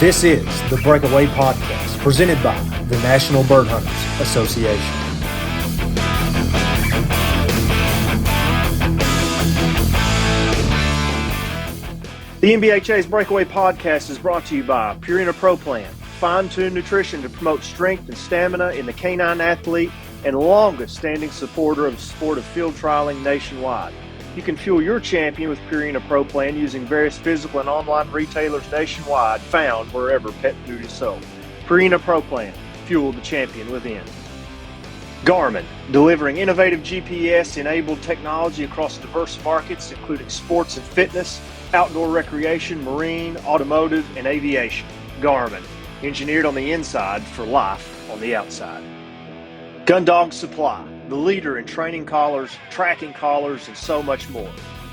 This is the Breakaway Podcast, presented by the National Bird Hunters Association. The NBHA's Breakaway Podcast is brought to you by Purina Pro Plan, fine-tuned nutrition to promote strength and stamina in the canine athlete and longest-standing supporter of the sport of field trialing nationwide. You can fuel your champion with Purina Pro Plan using various physical and online retailers nationwide, found wherever pet food is sold. Purina Pro Plan, fuel the champion within. Garmin, delivering innovative GPS-enabled technology across diverse markets, including sports and fitness, outdoor recreation, marine, automotive, and aviation. Garmin, engineered on the inside for life on the outside. Gundog Supply, the leader in training collars, tracking collars, and so much more.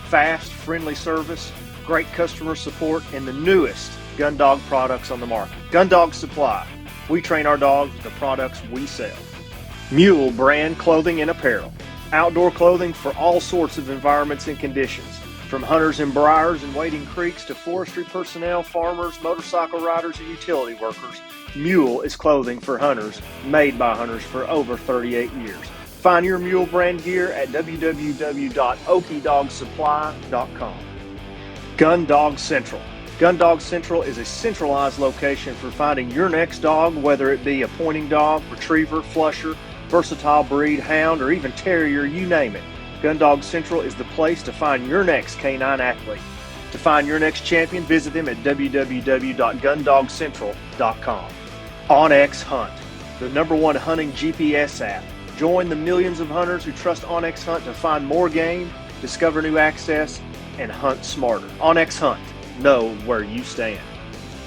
Fast, friendly service, great customer support, and the newest gun dog products on the market. Gundog Supply, we train our dogs with the products we sell. Mule brand clothing and apparel, outdoor clothing for all sorts of environments and conditions. From hunters in briars and wading creeks to forestry personnel, farmers, motorcycle riders, and utility workers, Mule is clothing for hunters, made by hunters for over 38 years. Find your Mule brand gear at www.okidogsupply.com. Gun Dog Central. Gun Dog Central is a centralized location for finding your next dog, whether it be a pointing dog, retriever, flusher, versatile breed, hound, or even terrier, you name it. Gun Dog Central is the place to find your next canine athlete. To find your next champion, visit them at www.gundogcentral.com. OnX Hunt, the #1 hunting GPS app. Join the millions of hunters who trust OnX Hunt to find more game, discover new access, and hunt smarter. OnX Hunt, know where you stand.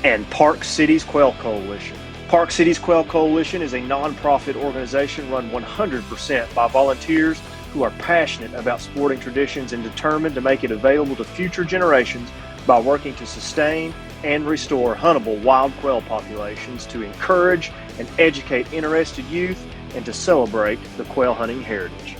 And Park Cities Quail Coalition. Park Cities Quail Coalition is a nonprofit organization run 100% by volunteers who are passionate about sporting traditions and determined to make it available to future generations by working to sustain and restore huntable wild quail populations, to encourage and educate interested youth, and to celebrate the quail hunting heritage.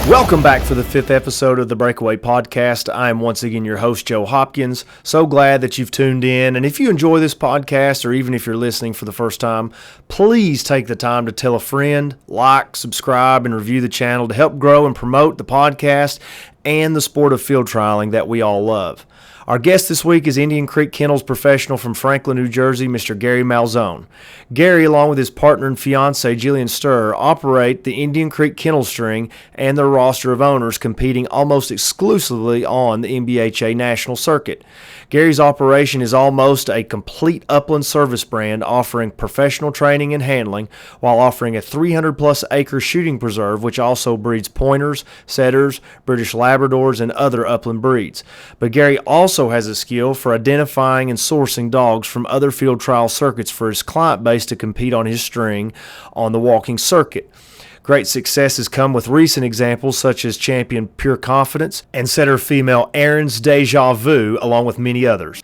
Welcome back for the 5th episode of the Breakaway Podcast. I am once again your host, Joe Hopkins. So glad that you've tuned in. And if you enjoy this podcast, or even if you're listening for the first time, please take the time to tell a friend, like, subscribe, and review the channel to help grow and promote the podcast and the sport of field trialing that we all love. Our guest this week is Indian Creek Kennels professional from Franklin, New Jersey, Mr. Garry Malzone. Garry, along with his partner and fiancée, Jillian Sturr, operate the Indian Creek Kennel String and their roster of owners competing almost exclusively on the NBHA National Circuit. Garry's operation is almost a complete upland service brand, offering professional training and handling while offering a 300-plus acre shooting preserve, which also breeds pointers, setters, British Labradors, and other upland breeds. But Garry also has a skill for identifying and sourcing dogs from other field trial circuits for his client base to compete on his string on the walking circuit. Great success has come with recent examples such as champion Pure Confidence and setter female Aaron's Deja Vu, along with many others.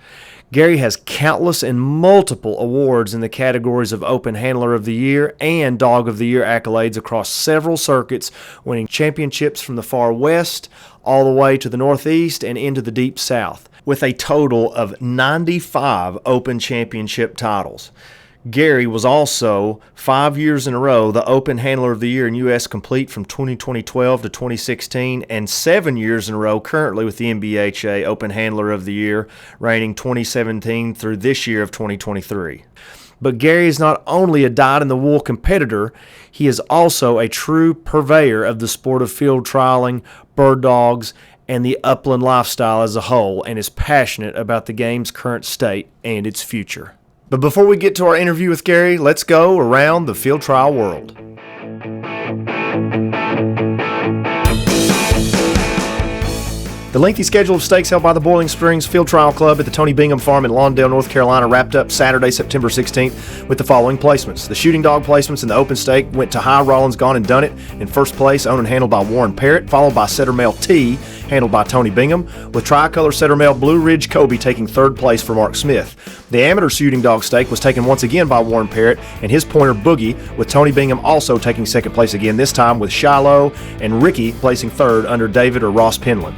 Garry has countless and multiple awards in the categories of Open Handler of the Year and Dog of the Year accolades across several circuits, winning championships from the far west all the way to the northeast and into the deep south, with a total of 95 Open Championship titles. Garry was also 5 years in a row the Open Handler of the Year in U.S. Complete from 2012 to 2016, and 7 years in a row currently with the NBHA Open Handler of the Year, reigning 2017 through this year of 2023. But Garry is not only a dyed-in-the-wool competitor, he is also a true purveyor of the sport of field trialing, bird dogs, and the upland lifestyle as a whole, and is passionate about the game's current state and its future. But before we get to our interview with Garry, let's go around the field trial world. The lengthy schedule of stakes held by the Boiling Springs Field Trial Club at the Tony Bingham Farm in Lawndale, North Carolina wrapped up Saturday, September 16th with the following placements. The shooting dog placements in the open stake went to High Rollins Gone and Done It in first place, owned and handled by Warren Parrott, followed by Setter Male T, handled by Tony Bingham, with tricolor Setter Male Blue Ridge Kobe taking third place for Mark Smith. The amateur shooting dog stake was taken once again by Warren Parrott and his pointer Boogie, with Tony Bingham also taking second place again, this time with Shiloh and Ricky placing third under David or Ross Penland.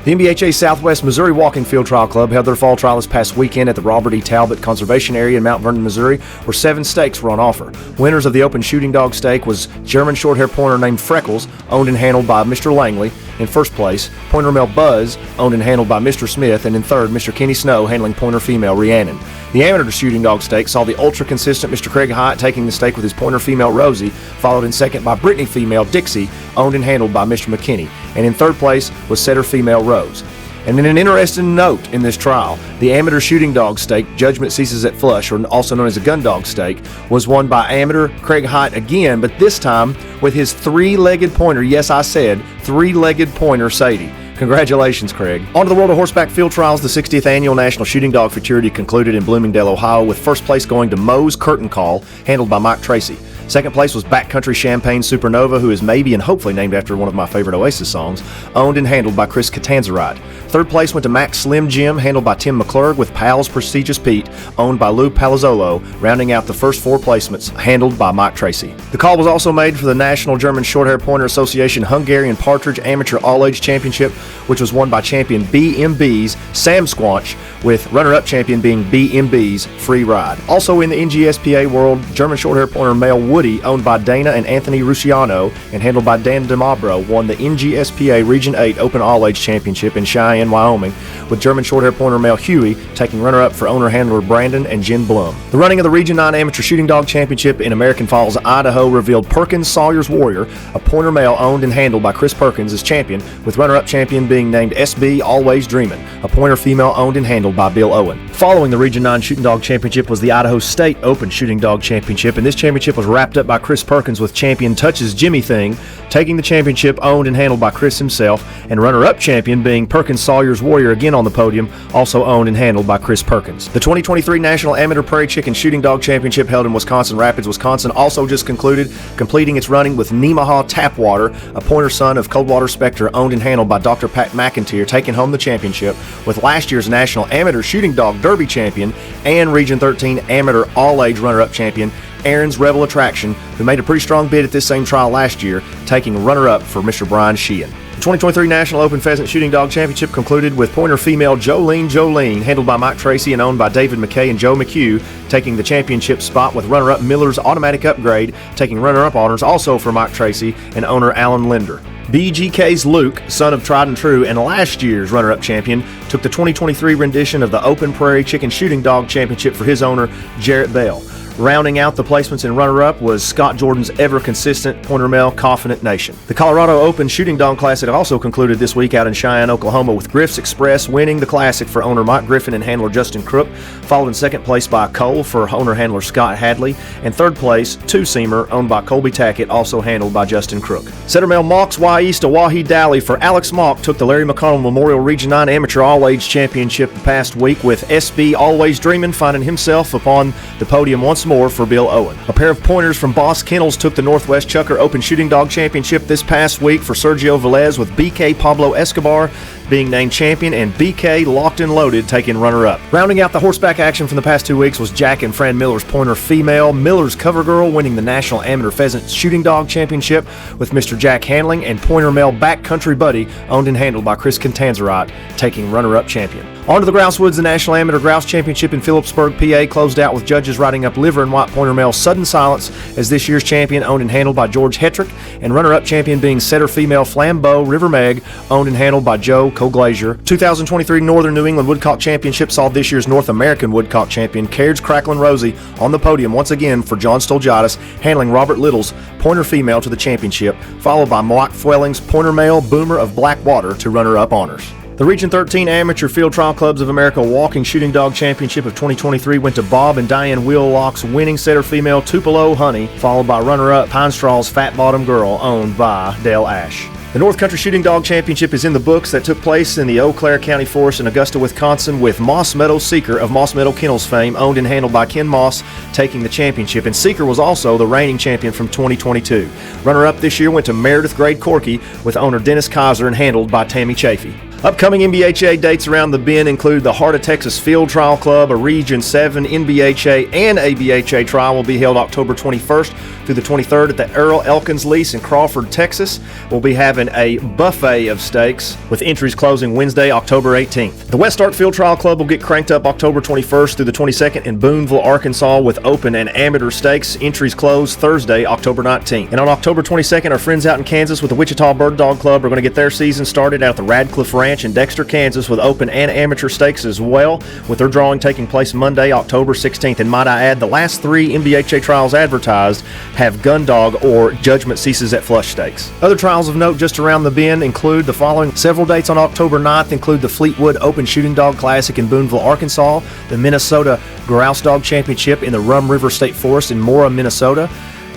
The NBHA Southwest Missouri Walking Field Trial Club held their fall trial this past weekend at the Robert E. Talbot Conservation Area in Mount Vernon, Missouri, where 7 stakes were on offer. Winners of the open shooting dog stake was German short-hair pointer named Freckles, owned and handled by Mr. Langley. In first place, pointer male Buzz, owned and handled by Mr. Smith, and in third, Mr. Kenny Snow, handling pointer female Rhiannon. The amateur shooting dog stake saw the ultra-consistent Mr. Craig Hyatt taking the stake with his pointer female Rosie, followed in second by Brittany female Dixie, owned and handled by Mr. McKinney, and in third place was setter female Rose. And in an interesting note in this trial, the amateur shooting dog stake, Judgment Ceases at Flush, or also known as a gun dog stake, was won by amateur Craig Hyatt again, but this time with his 3-legged pointer, yes I said, 3-legged pointer Sadie. Congratulations, Craig. On to the World of Horseback Field Trials. The 60th Annual National Shooting Dog Futurity concluded in Bloomingdale, Ohio, with first place going to Moe's Curtain Call, handled by Mike Tracy. Second place was Backcountry Champagne Supernova, who is maybe and hopefully named after one of my favorite Oasis songs, owned and handled by Chris Catanzarite. Third place went to Max Slim Jim, handled by Tim McClurg, with Pal's Prestigious Pete, owned by Lou Palazzolo, rounding out the first 4 placements, handled by Mike Tracy. The call was also made for the National German Shorthair Pointer Association Hungarian Partridge Amateur All-Age Championship, which was won by champion BMB's Sam Squanch, with runner-up champion being BMB's Free Ride. Also in the NGSPA world, German Shorthair Pointer male Woody, owned by Dana and Anthony Rusciano and handled by Dan DeMabro, won the NGSPA Region 8 Open All-Age Championship in Cheyenne, Wyoming, with German Shorthair Pointer male Huey taking runner-up for owner-handler Brandon and Jen Blum. The running of the Region 9 Amateur Shooting Dog Championship in American Falls, Idaho, revealed Perkins Sawyer's Warrior, a pointer male owned and handled by Chris Perkins, as champion, with runner-up champion being named SB Always Dreamin', a pointer female owned and handled by Bill Owen. Following the Region 9 Shooting Dog Championship was the Idaho State Open Shooting Dog Championship, and this championship was wrapped up by Chris Perkins with champion Touches Jimmy Thing, taking the championship owned and handled by Chris himself, and runner-up champion being Perkins Sawyer's Warrior, again on the podium, also owned and handled by Chris Perkins. The 2023 National Amateur Prairie Chicken Shooting Dog Championship held in Wisconsin Rapids, Wisconsin, also just concluded, completing its running with Nemaha Tapwater, a pointer son of Coldwater Spectre, owned and handled by Dr. Pat McIntyre, taking home the championship, with last year's National Amateur Shooting Dog Derby champion and Region 13 Amateur All-Age runner-up champion Aaron's Rebel Attraction, who made a pretty strong bid at this same trial last year, taking runner-up for Mr. Brian Sheehan. The 2023 National Open Pheasant Shooting Dog Championship concluded with pointer female Jolene, handled by Mike Tracy and owned by David McKay and Joe McHugh, taking the championship spot, with runner-up Miller's Automatic Upgrade, taking runner-up honors also for Mike Tracy and owner Alan Linder. BGK's Luke, son of Tried and True and last year's runner-up champion, took the 2023 rendition of the Open Prairie Chicken Shooting Dog Championship for his owner, Jarrett Bell. Rounding out the placements in runner-up was Scott Jordan's ever-consistent pointer male Confident Nation. The Colorado Open Shooting Dog Classic also concluded this week out in Cheyenne, Oklahoma, with Griff's Express winning the Classic for owner Mike Griffin and handler Justin Crook, followed in second place by Cole for owner-handler Scott Hadley, and third place, Two-Seamer, owned by Colby Tackett, also handled by Justin Crook. Setter male Mox Y East Awahi Dally for Alex Mock took the Larry McConnell Memorial Region 9 Amateur All-Age Championship the past week, with SB Always Dreamin' finding himself upon the podium once more for Bill Owen. A pair of pointers from Boss Kennels took the Northwest Chucker Open Shooting Dog Championship this past week for Sergio Velez, with BK Pablo Escobar being named champion and BK Locked and Loaded taking runner-up. Rounding out the horseback action from the past 2 weeks was Jack and Fran Miller's pointer female, Miller's Cover Girl, winning the National Amateur Pheasant Shooting Dog Championship with Mr. Jack Handling, and pointer male Backcountry Buddy, owned and handled by Chris Catanzarite, taking runner-up champion. On to the Grouse Woods. The National Amateur Grouse Championship in Phillipsburg, PA, closed out with judges writing up liver and white pointer male Sudden Silence as this year's champion, owned and handled by George Hetrick, and runner-up champion being setter female Flambeau River Meg, owned and handled by Joe Coglazier. 2023 Northern New England Woodcock Championship saw this year's North American Woodcock champion Caird's Cracklin' Rosie on the podium once again for John Stoljatis, handling Robert Little's pointer female to the championship, followed by Mike Fwelling's pointer male Boomer of Blackwater to runner-up honors. The Region 13 Amateur Field Trial Clubs of America Walking Shooting Dog Championship of 2023 went to Bob and Diane Wheelock's winning setter female Tupelo Honey, followed by runner-up Pine Straw's Fat Bottom Girl, owned by Dale Ash. The North Country Shooting Dog Championship is in the books. That took place in the Eau Claire County Forest in Augusta, Wisconsin, with Moss Meadow Seeker of Moss Meadow Kennels fame, owned and handled by Ken Moss, taking the championship. And Seeker was also the reigning champion from 2022. Runner-up this year went to Meredith Grade Corky with owner Dennis Kaiser and handled by Tammy Chafee. Upcoming NBHA dates around the bend include the Heart of Texas Field Trial Club. A Region 7 NBHA and ABHA trial will be held October 21st through the 23rd at the Earl Elkins Lease in Crawford, Texas. We'll be having a buffet of stakes with entries closing Wednesday, October 18th. The West Ark Field Trial Club will get cranked up October 21st through the 22nd in Booneville, Arkansas, with open and amateur stakes. Entries close Thursday, October 19th. And on October 22nd, our friends out in Kansas with the Wichita Bird Dog Club are going to get their season started out at the Radcliffe Ranch in Dexter, Kansas, with open and amateur stakes as well, with their drawing taking place Monday, October 16th. And might I add, the last 3 NBHA trials advertised have gun dog or judgment ceases at flush stakes. Other trials of note just around the bend include the following. Several dates on October 9th include the Fleetwood Open Shooting Dog Classic in Booneville, Arkansas, the Minnesota Grouse Dog Championship in the Rum River State Forest in Mora, Minnesota,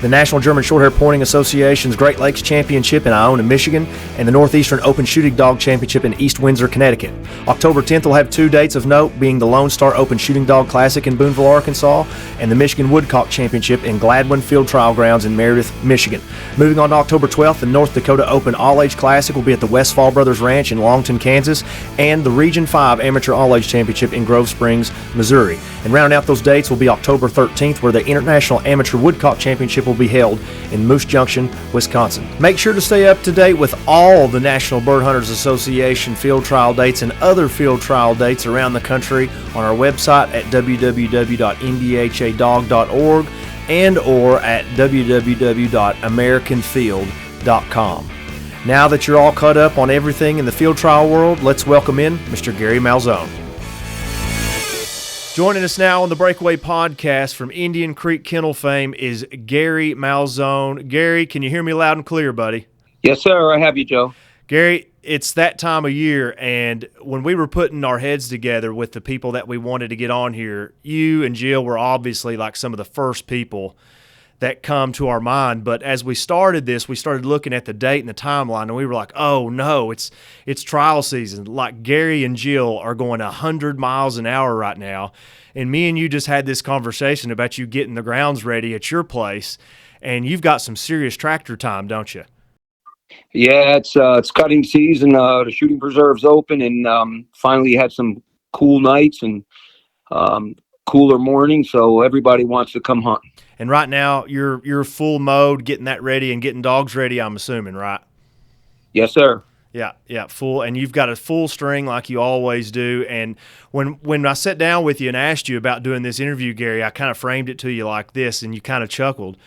the National German Shorthair Pointing Association's Great Lakes Championship in Iona, Michigan, and the Northeastern Open Shooting Dog Championship in East Windsor, Connecticut. October 10th will have 2 dates of note, being the Lone Star Open Shooting Dog Classic in Booneville, Arkansas, and the Michigan Woodcock Championship in Gladwin Field Trial Grounds in Meredith, Michigan. Moving on to October 12th, the North Dakota Open All-Age Classic will be at the Westfall Brothers Ranch in Longton, Kansas, and the Region 5 Amateur All-Age Championship in Grove Springs, Missouri. And rounding out those dates will be October 13th, where the International Amateur Woodcock Championship will be held in Moose Junction, Wisconsin. Make sure to stay up to date with all the National Bird Hunters Association field trial dates and other field trial dates around the country on our website at www.nbhadog.org and or at www.americanfield.com. Now that you're all caught up on everything in the field trial world, let's welcome in Mr. Garry Malzone. Joining us now on the Breakaway Podcast from Indian Creek Kennel fame is Garry Malzone. Garry, can you hear me loud and clear, buddy? Yes, sir. I have you, Joe. Garry, it's that time of year, and when we were putting our heads together with the people that we wanted to get on here, you and Jill were obviously like some of the first people that come to our mind. But as we started this, we started looking at the date and the timeline, and we were like, oh no, it's trial season. Like Garry and Jill are going 100 miles an hour right now. And me and you just had this conversation about you getting the grounds ready at your place, and you've got some serious tractor time, don't you? Yeah, it's cutting season. The shooting preserve's open, and finally had some cool nights and cooler mornings, so everybody wants to come hunt. And right now, you're full mode, getting that ready and getting dogs ready, I'm assuming, right? Yes, sir. Yeah, full. And you've got a full string like you always do. And when I sat down with you and asked you about doing this interview, Garry, I kind of framed it to you like this, and you kind of chuckled.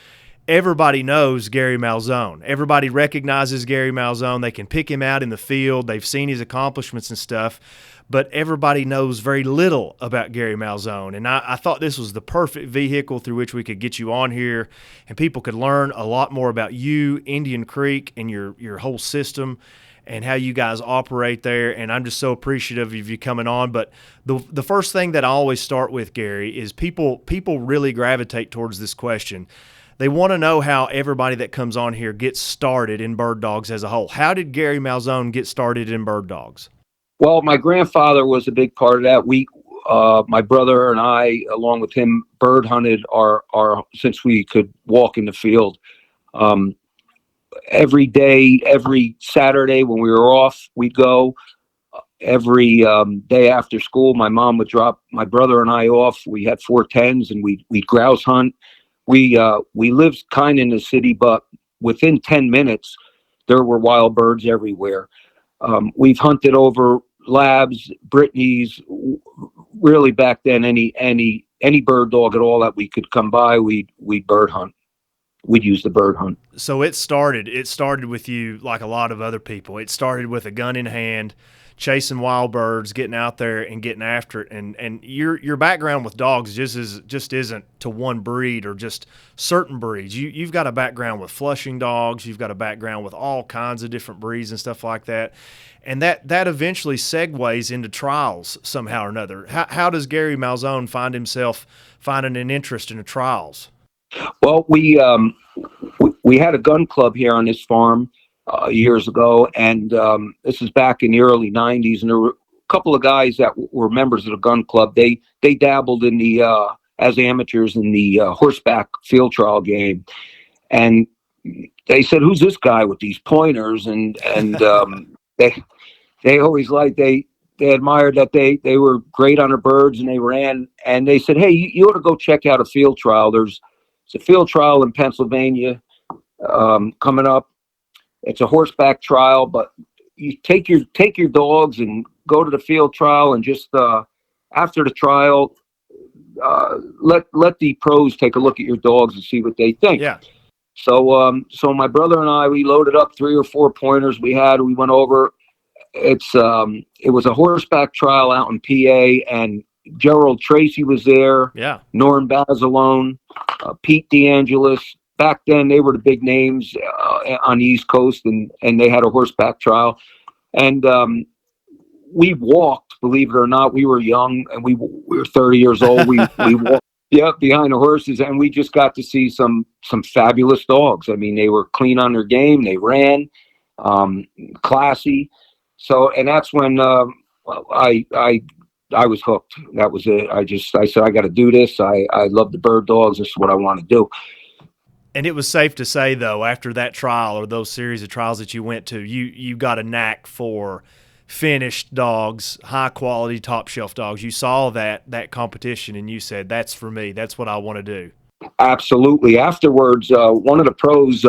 Everybody knows Garry Malzone. Everybody recognizes Garry Malzone. They can pick him out in the field. They've seen his accomplishments and stuff. But everybody knows very little about Garry Malzone. And I thought this was the perfect vehicle through which we could get you on here and people could learn a lot more about you, Indian Creek, and your whole system and how you guys operate there. And I'm just so appreciative of you coming on. But the first thing that I always start with, Garry, is people really gravitate towards this question. They want to know how everybody that comes on here gets started in bird dogs as a whole. How did Garry Malzone get started in bird dogs? Well, my grandfather was a big part of that. My brother and I, along with him, bird hunted our since we could walk in the field. Every day, every Saturday when we were off, we'd go. Every day after school, my mom would drop my brother and I off. We had 410s, and we'd grouse hunt. We lived kind of in the city, but within 10 minutes, there were wild birds everywhere. We've hunted over labs, Brittany's, really back then, any bird dog at all that we could come by, we'd bird hunt. We'd use the bird hunt. So it started with you like a lot of other people. It started with a gun in hand, chasing wild birds, getting out there and getting after it. And your background with dogs just isn't to one breed or just certain breeds. You've got a background with flushing dogs. You've got a background with all kinds of different breeds and stuff like that. And that eventually segues into trials somehow or another. How does Garry Malzone find himself finding an interest in the trials? Well, we had a gun club here on this farm, years ago, and this is back in the early '90s, and there were a couple of guys that were members of the gun club. They dabbled in the as amateurs in the horseback field trial game, and they said, "Who's this guy with these pointers?" And they always they admired that they were great on their birds and they ran, and they said, "Hey, you ought to go check out a field trial. There's a field trial in Pennsylvania coming up. It's a horseback trial, but you take your dogs and go to the field trial, and just after the trial, let the pros take a look at your dogs and see what they think." Yeah. So my brother and I, we loaded up 3 or 4 pointers we went over. It was a horseback trial out in PA, and Gerald Tracy was there. Yeah. Norm Basilone, Pete DeAngelis. Back then, they were the big names on the East Coast, and they had a horseback trial. And we walked, believe it or not. We were young, and we were 30 years old. We walked, yeah, behind the horses, and we just got to see some fabulous dogs. I mean, they were clean on their game. They ran, classy. So, and that's when I was hooked. That was it. I said, I got to do this. I love the bird dogs. This is what I want to do. And it was safe to say, though, after that trial or those series of trials that you went to, you got a knack for finished dogs, high quality, top shelf dogs. You saw that competition and you said, "That's for me. That's what I want to do." Absolutely. Afterwards, one of the pros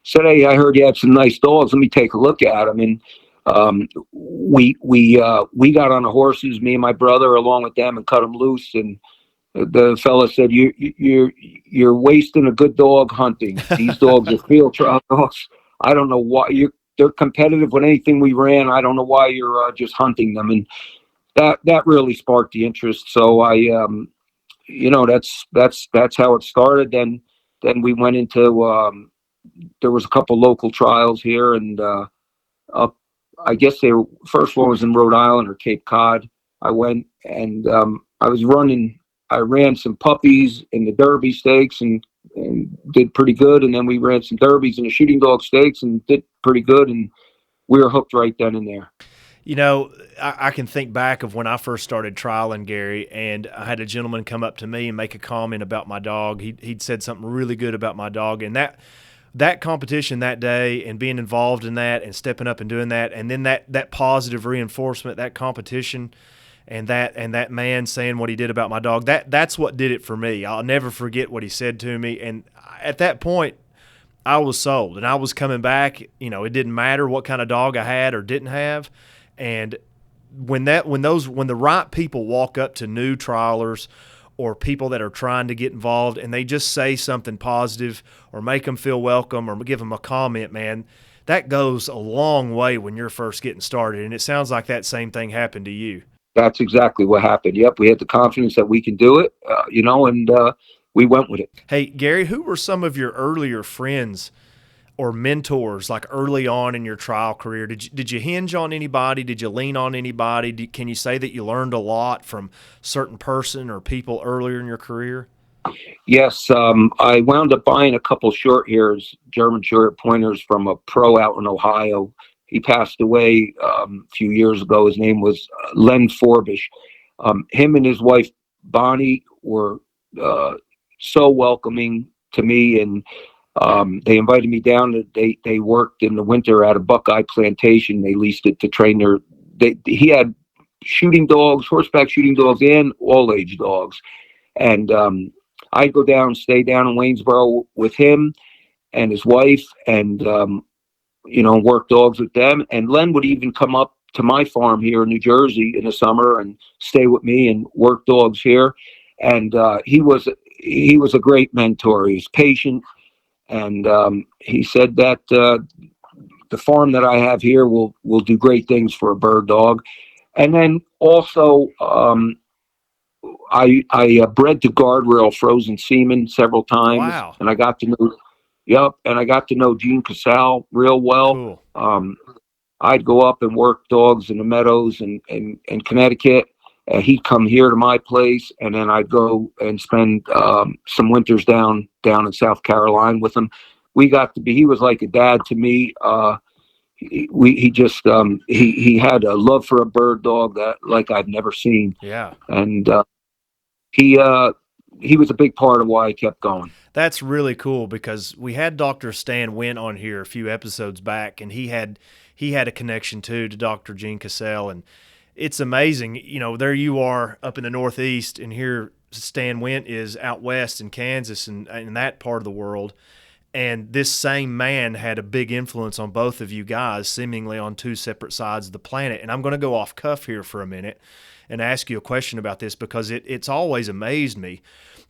said, "Hey, I heard you had some nice dogs. Let me take a look at them." And we got on the horses, me and my brother, along with them, and cut them loose. And the fella said, "You're wasting a good dog hunting. These dogs are field trial dogs. I don't know why they're competitive with anything we ran. I don't know why you're just hunting them." And that really sparked the interest. So that's how it started. Then we went into there was a couple local trials here, and up. I guess first one was in Rhode Island or Cape Cod. I went, and I ran some puppies in the Derby Stakes and did pretty good. And then we ran some Derbies in the Shooting Dog Stakes and did pretty good. And we were hooked right then and there. You know, I can think back of when I first started trialing, Gary, and I had a gentleman come up to me and make a comment about my dog. He'd said something really good about my dog, and that competition that day and being involved in that and stepping up and doing that, and then that positive reinforcement, that competition, and that man saying what he did about my dog, that's what did it for me. I'll never forget what he said to me, and at that point, I was sold, and I was coming back. You know, it didn't matter what kind of dog I had or didn't have. And when the right people walk up to new trialers or people that are trying to get involved and they just say something positive or make them feel welcome or give them a comment, man, that goes a long way when you're first getting started. And it sounds like that same thing happened to you. That's exactly what happened. Yep, we had the confidence that we can do it, and we went with it. Hey, Gary, who were some of your earlier friends or mentors, like early on in your trial career? Did you hinge on anybody? Did you lean on anybody? Can you say that you learned a lot from certain person or people earlier in your career? Yes, I wound up buying a couple short hairs, German short pointers, from a pro out in Ohio. He passed away a few years ago. His name was Len Forish. Him and his wife Bonnie were so welcoming to me, and they invited me down. They worked in the winter at a Buckeye plantation. They leased it to train he had shooting dogs, horseback shooting dogs, and all age dogs. And I'd go down, stay down in Waynesboro with him and his wife, and work dogs with them. And Len would even come up to my farm here in New Jersey in the summer and stay with me and work dogs here. And he was a great mentor. He was patient. And he said that the farm that I have here will do great things for a bird dog. And then also, I bred to guardrail frozen semen several times. Wow. And I got to know Gene Casal real well. Cool. I'd go up and work dogs in the meadows in Connecticut. He'd come here to my place, and then I'd go and spend some winters down in South Carolina with him. we got to be. He was like a dad to me. He had a love for a bird dog that like I've never seen. Yeah. And he was a big part of why I kept going. That's really cool because we had Dr. Stan Wint on here a few episodes back, and he had a connection too to Dr. Gene Cassell, and it's amazing. You know, there you are up in the Northeast, and here Stan Wint is out west in Kansas and in that part of the world. And this same man had a big influence on both of you guys, seemingly on two separate sides of the planet. And I'm going to go off cuff here for a minute and ask you a question about this because it's always amazed me.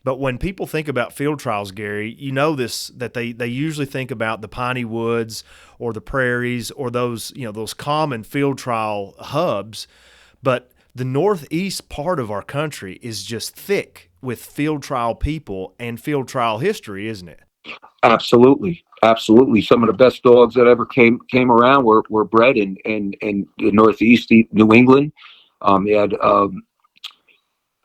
But when people think about field trials, Garry, you know this, that they usually think about the piney woods or the prairies or those, you know, those common field trial hubs. But the Northeast part of our country is just thick with field trial people and field trial history, isn't it? Absolutely. Absolutely. Some of the best dogs that ever came around were bred in the Northeast, New England. You had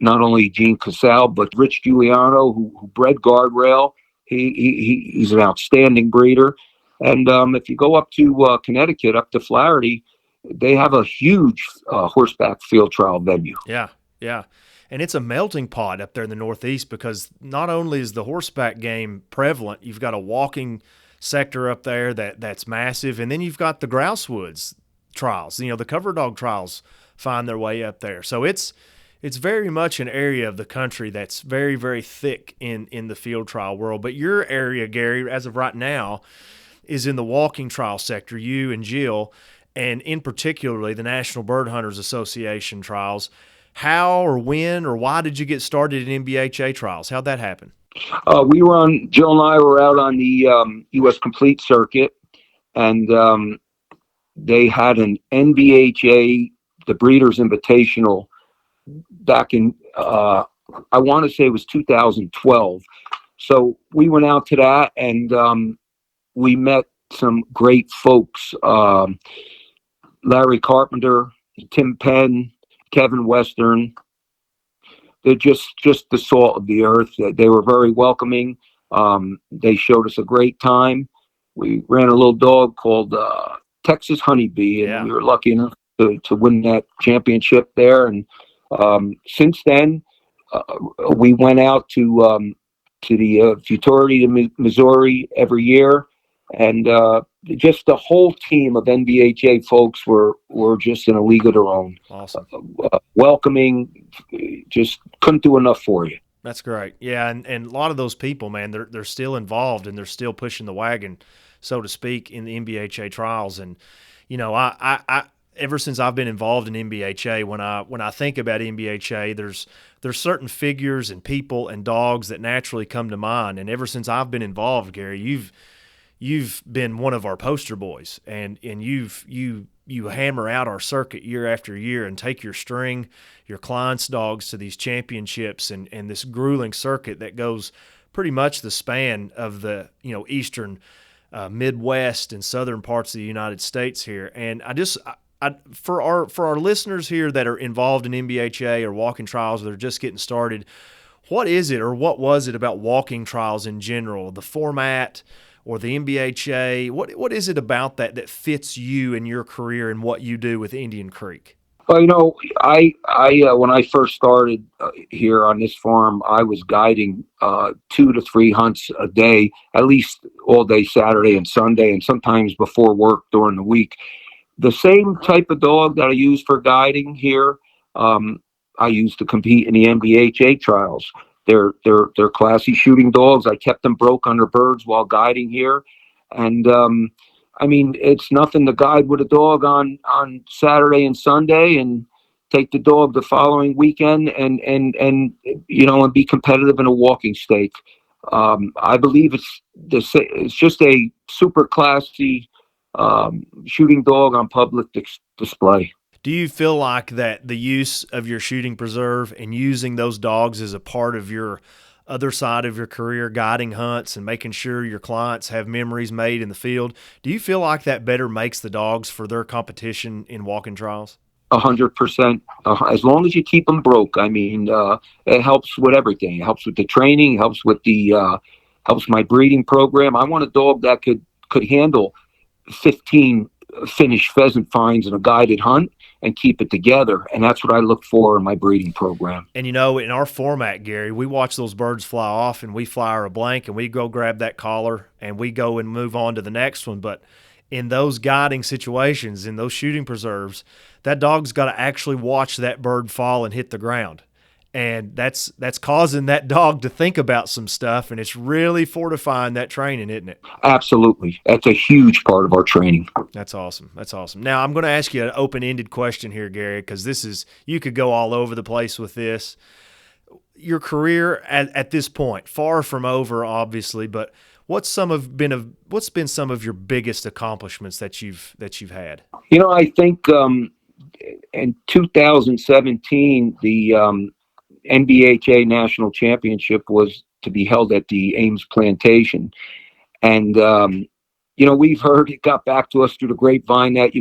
not only Gene Cassell, but Rich Giuliano, who bred Guardrail. He's an outstanding breeder. And if you go up to Connecticut, up to Flaherty, they have a huge horseback field trial venue. Yeah, yeah. And it's a melting pot up there in the Northeast because not only is the horseback game prevalent, you've got a walking sector up there that's massive, and then you've got the grouse woods trials. You know, the cover dog trials find their way up there. So it's very much an area of the country that's very, very thick in the field trial world. But your area, Garry, as of right now, is in the walking trial sector, you and Jill, and in particularly the National Bird Hunters Association trials. How or when or why did you get started in NBHA trials? How'd that happen? Jill and I were out on the U.S. Complete Circuit, and they had an NBHA, the Breeders Invitational, back in, I want to say it was 2012. So we went out to that, and we met some great folks, Larry Carpenter, Tim Penn, Kevin Western. They're just the salt of the earth. They were very welcoming. They showed us a great time. We ran a little dog called Texas Honeybee, and we were lucky enough to win that championship there. And since then, we went out to the Futurity to Missouri every year, and just the whole team of NBHA folks were just in a league of their own. Awesome. Welcoming, just couldn't do enough for you. That's great. Yeah, and a lot of those people, man, they're still involved and they're still pushing the wagon, so to speak, in the NBHA trials. And you know, I ever since I've been involved in NBHA, when I think about NBHA, there's certain figures and people and dogs that naturally come to mind. And ever since I've been involved, Garry, you've been one of our poster boys, and you hammer out our circuit year after year and take your clients' dogs to these championships and this grueling circuit that goes pretty much the span of the, you know, eastern Midwest and southern parts of the United States here. And for our listeners here that are involved in NBHA or walking trials, or they're just getting started, what is it or what was it about walking trials in general, the format or the NBHA? What is it about that fits you and your career and what you do with Indian Creek? Well, you know, I when I first started here on this farm, I was guiding 2 to 3 hunts a day, at least all day Saturday and Sunday, and sometimes before work during the week. The same type of dog that I use for guiding here, I used to compete in the NBHA trials. They're classy shooting dogs. I kept them broke under birds while guiding here, and I mean, it's nothing to guide with a dog on Saturday and Sunday, and take the dog the following weekend, and you know, and be competitive in a walking stake. I believe it's just a super classy shooting dog on public display. Do you feel like that the use of your shooting preserve and using those dogs is a part of your other side of your career, guiding hunts and making sure your clients have memories made in the field? Do you feel like that better makes the dogs for their competition in walking trials? 100%. As long as you keep them broke. I mean, it helps with everything. It helps with the training, it helps with the helps my breeding program. I want a dog that could handle 15 finished pheasant finds in a guided hunt and keep it together. And that's what I look for in my breeding program. And, in our format, Gary, we watch those birds fly off and we fire a blank and we go grab that collar and we go and move on to the next one. But in those guiding situations, in those shooting preserves, that dog's got to actually watch that bird fall and hit the ground. And that's causing that dog to think about some stuff, and it's really fortifying that training, isn't it? Absolutely. That's a huge part of our training. That's awesome. Now, I'm going to ask you an open-ended question here, Gary, because you could go all over the place with this. Your career at this point, far from over, obviously, but what's been some of your biggest accomplishments that you've had? I think in 2017, the NBHA National Championship was to be held at the Ames Plantation. And, we've heard, it got back to us through the grapevine that,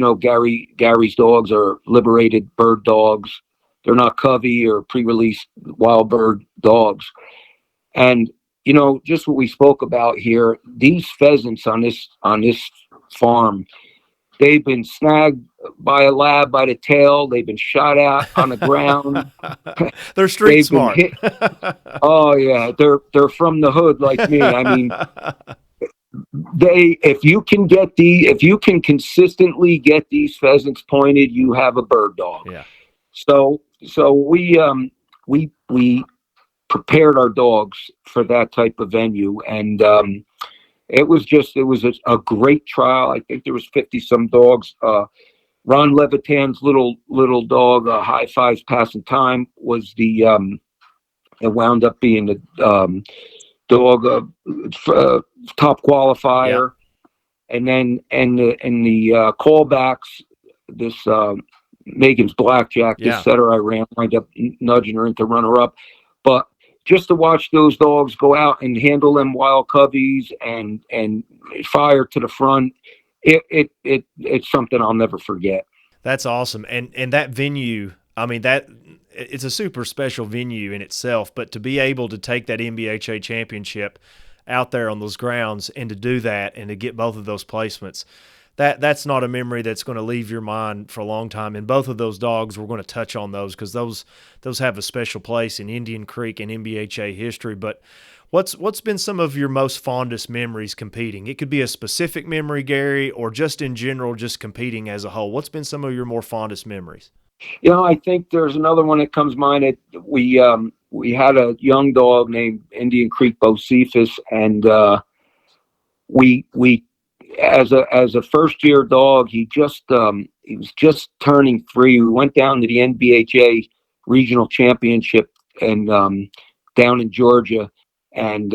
Gary's dogs are liberated bird dogs. They're not covey or pre-released wild bird dogs. And, just what we spoke about here, these pheasants on this farm, they've been snagged by a lab by the tail. They've been shot out on the ground. They're street smart. Oh yeah, they're from the hood like me. I mean, if you can consistently get these pheasants pointed, you have a bird dog. Yeah. So we prepared our dogs for that type of venue, and it was a great trial. I think there was 50 some dogs. Ron Levitan's little dog, High Fives Passing Time, was it wound up being the dog top qualifier. Yep. And then in the callbacks, this Megan's Blackjack, this setter I ran, wind up nudging her into runner up. But just to watch those dogs go out and handle them wild coveys and fire to the front, it's something I'll never forget. That's awesome. And that venue, I mean, it's a super special venue in itself, but to be able to take that NBHA championship out there on those grounds and to do that and to get both of those placements, that's not a memory that's going to leave your mind for a long time. And both of those dogs, we're going to touch on those because those have a special place in Indian Creek and NBHA history. But what's been some of your most fondest memories competing? It could be a specific memory, Gary, or just in general, just competing as a whole. What's been some of your more fondest memories? I think there's another one that comes to mind. We had a young dog named Indian Creek Bosephus, and we as a first year dog, he was just turning 3. We went down to the NBHA regional championship and down in Georgia, and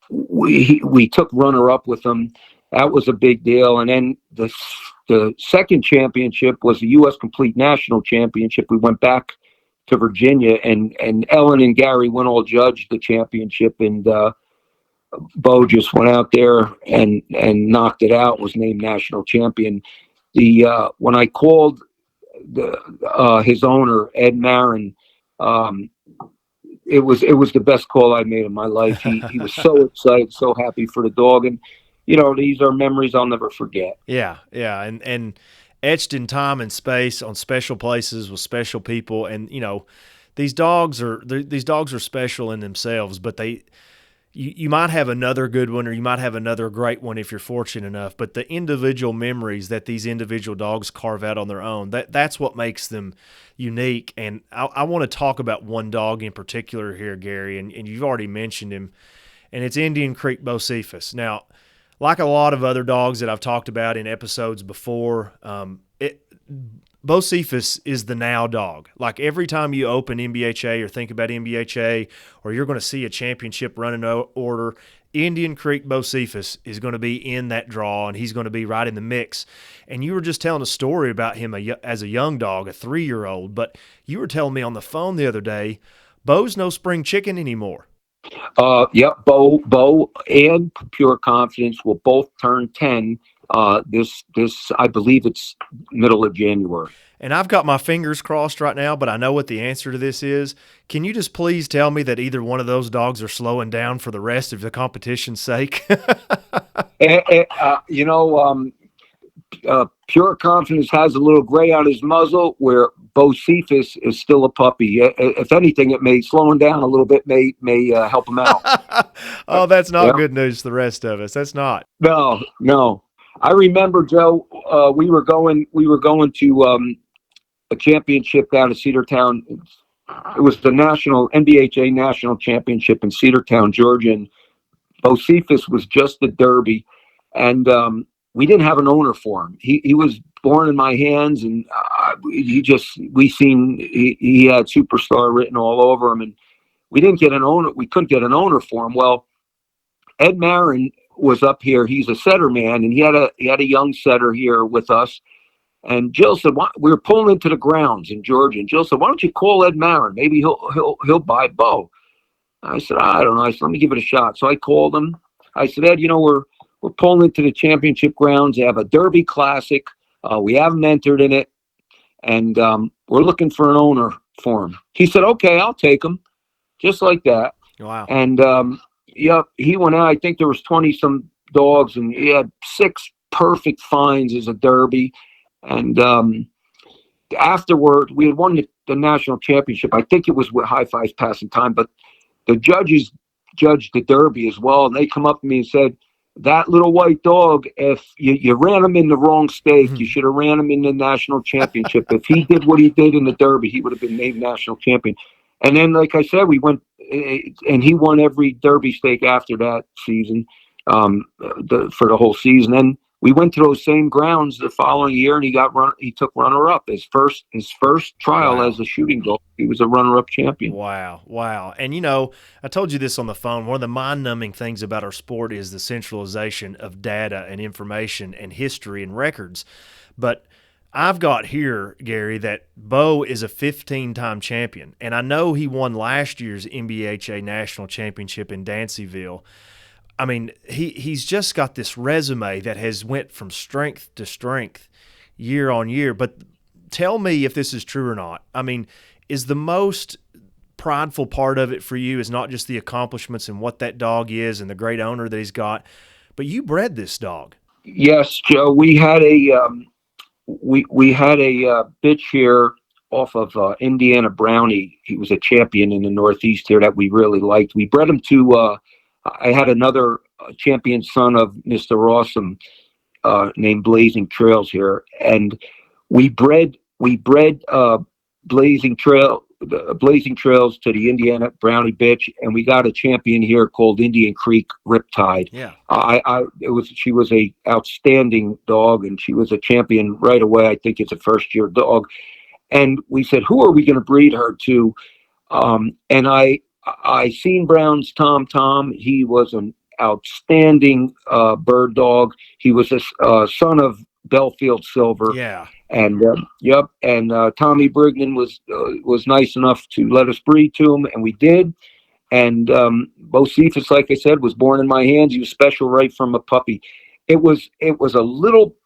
we took runner up with him. That was a big deal. And then the second championship was the U.S. Complete National Championship. We went back to Virginia, and Ellen and Garry went all judged the championship, and Bo just went out there and knocked it out, was named national champion. When I called his owner, Ed Marin, it was the best call I made in my life. He was so excited, so happy for the dog. And, these are memories I'll never forget. Yeah. And etched in time and space on special places with special people. And, these dogs are special in themselves, but you might have another good one or you might have another great one if you're fortunate enough, but the individual memories that these individual dogs carve out on their own, that's what makes them unique. And I want to talk about one dog in particular here, Gary, and you've already mentioned him, and it's Indian Creek Bosephus. Now, like a lot of other dogs that I've talked about in episodes before, Bosephus is the now dog. Like every time you open NBHA or think about NBHA, or you're going to see a championship running order, Indian Creek Bosephus is going to be in that draw, and he's going to be right in the mix. And you were just telling a story about him as a young dog, a 3-year-old, but you were telling me on the phone the other day, Bo's no spring chicken anymore. Yep. Bo and Pure Confidence will both turn 10 This I believe it's middle of January. And I've got my fingers crossed right now, but I know what the answer to this is. Can you just please tell me that either one of those dogs are slowing down for the rest of the competition's sake? You know, Pure Confidence has a little gray on his muzzle, where Bosephus is still a puppy. If anything, it may slow him down a little bit, may help him out. Oh, that's not Yeah. good news to the rest of us. That's not. No. I remember, Joe. We were going to a championship down in Cedartown. It was the national NBHA national championship in Cedartown, Georgia. And Bosephus was just the Derby, and we didn't have an owner for him. He was born in my hands, and he had superstar written all over him, and we didn't get an owner. We couldn't get an owner for him. Well, Ed Marin was up here. He's a setter man, and he had a young setter here with us. And Jill said, we were pulling into the grounds in Georgia, and Jill said, "Why don't you call Ed Marin? Maybe he'll buy Bo." I said, "I don't know." I said, "Let me give it a shot." So I called him. I said, "Ed, we're pulling into the championship grounds. They have a Derby Classic. We haven't entered in it, and we're looking for an owner for him." He said, "Okay, I'll take him," just like that. Wow. And he went out. I think there was 20 some dogs, and he had 6 perfect finds as a Derby. And afterward, we had won the national championship. I think it was with High Fives Passing Time, but the judges judged the Derby as well. And they come up to me and said, "That little white dog, if you ran him in the wrong stake, you should have ran him in the national championship. If he did what he did in the Derby, he would have been named national champion." And then, like I said, we went, and he won every Derby stake after that season, for the whole season. And we went to those same grounds the following year, and he took runner up his first trial as a shooting dog. He was a runner up champion. Wow. And I told you this on the phone. One of the mind numbing things about our sport is the centralization of data and information and history and records. But I've got here, Garry, that Bo is a 15-time champion, and I know he won last year's NBHA National Championship in Danceyville. I mean, he's just got this resume that has went from strength to strength year on year. But tell me if this is true or not. I mean, is the most prideful part of it for you is not just the accomplishments and what that dog is and the great owner that he's got, but you bred this dog. Yes, Joe. We had a bitch here off of Indiana Brownie. He was a champion in the Northeast here that we really liked. We bred him to. I had another champion son of Mr. Rossome named Blazing Trails here, and we bred Blazing Trails to the Indiana Brownie bitch, and we got a champion here called Indian Creek Riptide. Yeah, she was a outstanding dog, and she was a champion right away. I think it's a first year dog, and we said, who are we going to breed her to? And I seen Brown's Tom. He was an outstanding bird dog. He was a son of Belfield Silver. Yeah. And and Tommy Brignan was nice enough to let us breed to him, and we did. And Bosephus, like I said, was born in my hands. He was special right from a puppy. It was a little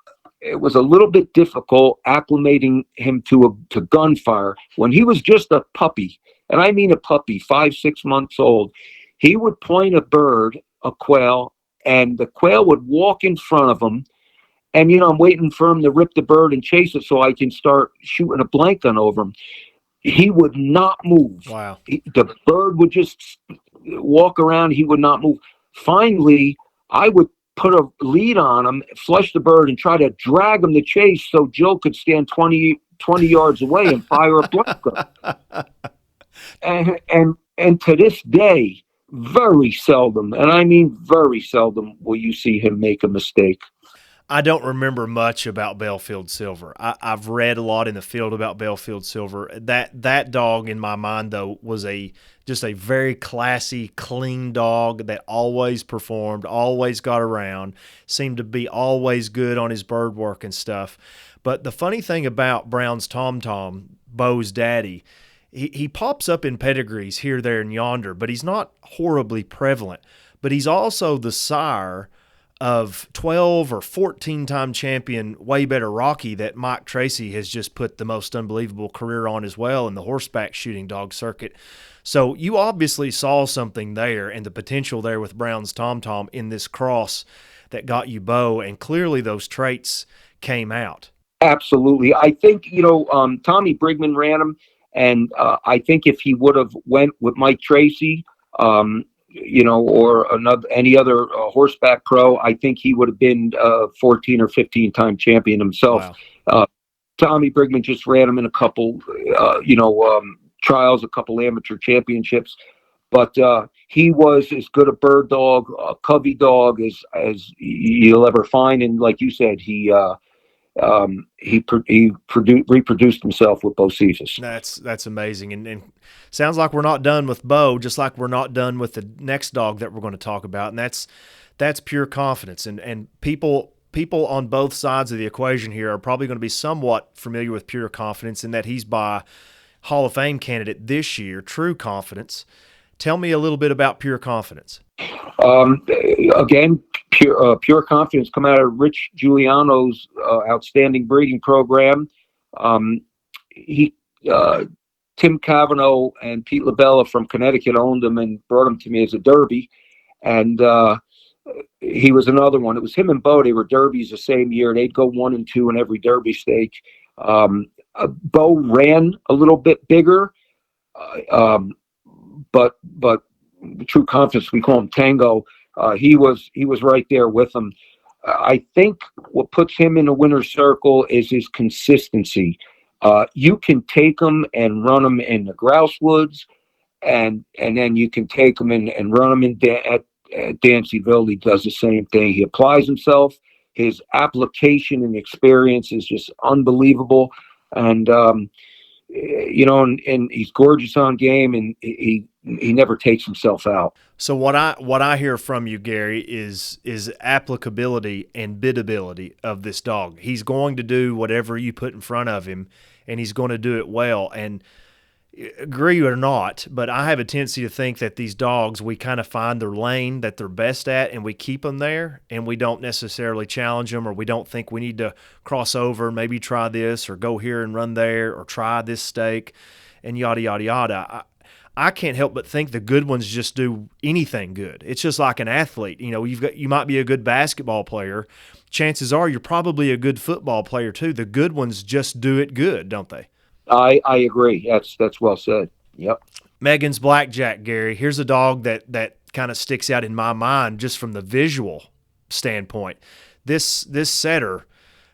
bit difficult acclimating him to gunfire when he was just a puppy, and I mean a puppy, 5-6 months old. He would point a bird, a quail, and the quail would walk in front of him. And, I'm waiting for him to rip the bird and chase it so I can start shooting a blank gun over him. He would not move. Wow. The bird would just walk around. He would not move. Finally, I would put a lead on him, flush the bird, and try to drag him to chase so Jill could stand 20 yards away and fire a blank gun. And to this day, very seldom, and I mean very seldom, will you see him make a mistake. I don't remember much about Belfield Silver. I've read a lot in the field about Belfield Silver. That dog, in my mind, though, was just a very classy, clean dog that always performed, always got around, seemed to be always good on his bird work and stuff. But the funny thing about Brown's Tom, Bo's daddy, he pops up in pedigrees here, there, and yonder, but he's not horribly prevalent. But he's also the sire of 12 or 14-time champion Way Better Rocky that Mike Tracy has just put the most unbelievable career on as well in the horseback shooting dog circuit. So you obviously saw something there and the potential there with Brown's Tom Tom in this cross that got you Bo, and clearly those traits came out. Absolutely. I think, Tommy Brigman ran him, and I think if he would have went with Mike Tracy, or any other horseback pro, I think he would have been 14 or 15-time champion himself. Wow. Tommy Brigman just ran him in a couple, trials, a couple amateur championships, but he was as good a bird dog, a covey dog as you'll ever find. And like you said, he reproduced himself with Bosephus. That's amazing, and sounds like we're not done with Bo, just like we're not done with the next dog that we're going to talk about, and that's Pure Confidence. And people on both sides of the equation here are probably going to be somewhat familiar with Pure Confidence in that he's by Hall of Fame candidate this year, True Confidence. Tell me a little bit about Pure Confidence. Again, Pure Confidence come out of Rich Giuliano's outstanding breeding program. Tim Cavanaugh and Pete LaBella from Connecticut owned him and brought him to me as a Derby. And he was another one. It was him and Bo. They were Derbies the same year. They'd go 1 and 2 in every Derby stake. Bo ran a little bit bigger, but True Confidence, we call him Tango. He was right there with him. I think what puts him in the winner's circle is his consistency. You can take him and run him in the grouse woods, and then you can take him and run him at Dancyville. He does the same thing. He applies himself. His application and experience is just unbelievable. And and he's gorgeous on game, and he never takes himself out. So what I hear from you, Garry, is applicability and biddability of this dog. He's going to do whatever you put in front of him, and he's going to do it well. And agree or not, but I have a tendency to think that these dogs, we kind of find their lane that they're best at, and we keep them there, and we don't necessarily challenge them, or we don't think we need to cross over, maybe try this, or go here and run there, or try this stake, and yada, yada, yada. I can't help but think the good ones just do anything good. It's just like an athlete. You might be a good basketball player. Chances are you're probably a good football player too. The good ones just do it good, don't they? I agree. That's well said. Yep. Megan's Blackjack, Garry. Here's a dog that kind of sticks out in my mind just from the visual standpoint. This setter,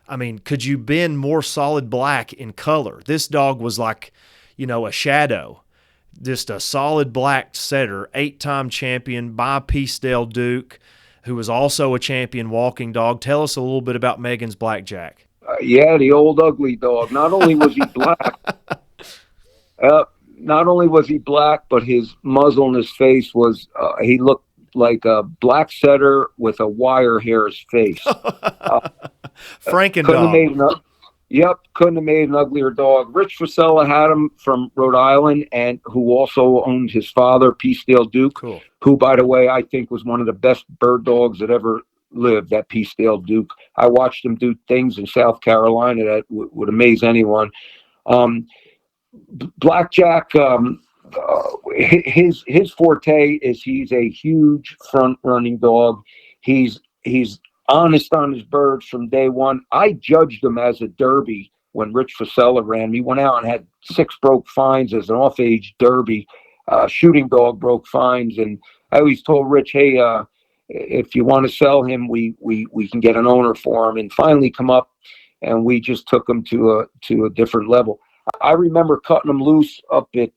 I mean, could you bend more solid black in color? This dog was like, a shadow. Just a solid black setter, 8-time champion by Peacedale Duke, who was also a champion walking dog. Tell us a little bit about Megan's Blackjack. The old ugly dog. Not only was he black, but his muzzle and his face was, he looked like a black setter with a wire hair's face. Franken dog. Couldn't have made an uglier dog. Rich Frisella had him from Rhode Island, and who also owned his father, Peacedale Duke, cool. Who, by the way, I think was one of the best bird dogs that ever lived, that Peacedale Duke. I watched him do things in South Carolina that would amaze anyone. Blackjack, his forte is he's a huge front running dog. He's honest on his birds from day one. I judged him as a Derby when Rich Frisella ran. He went out and had 6 broke fines as an off-age Derby. Shooting dog broke fines, and I always told Rich, hey, if you want to sell him, we can get an owner for him. And finally come up, and we just took him to a different level. I remember cutting him loose up at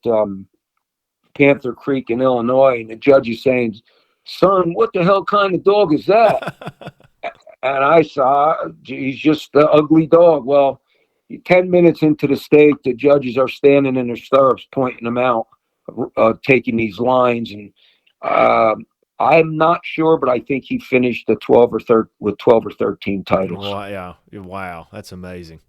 Panther Creek in Illinois, and the judge is saying, "Son, what the hell kind of dog is that?" And I saw, he's just an ugly dog. Well, 10 minutes into the stake, the judges are standing in their stirrups, pointing them out, taking these lines, and I'm not sure, but I think he finished with 12 or 13 titles. Wow, that's amazing.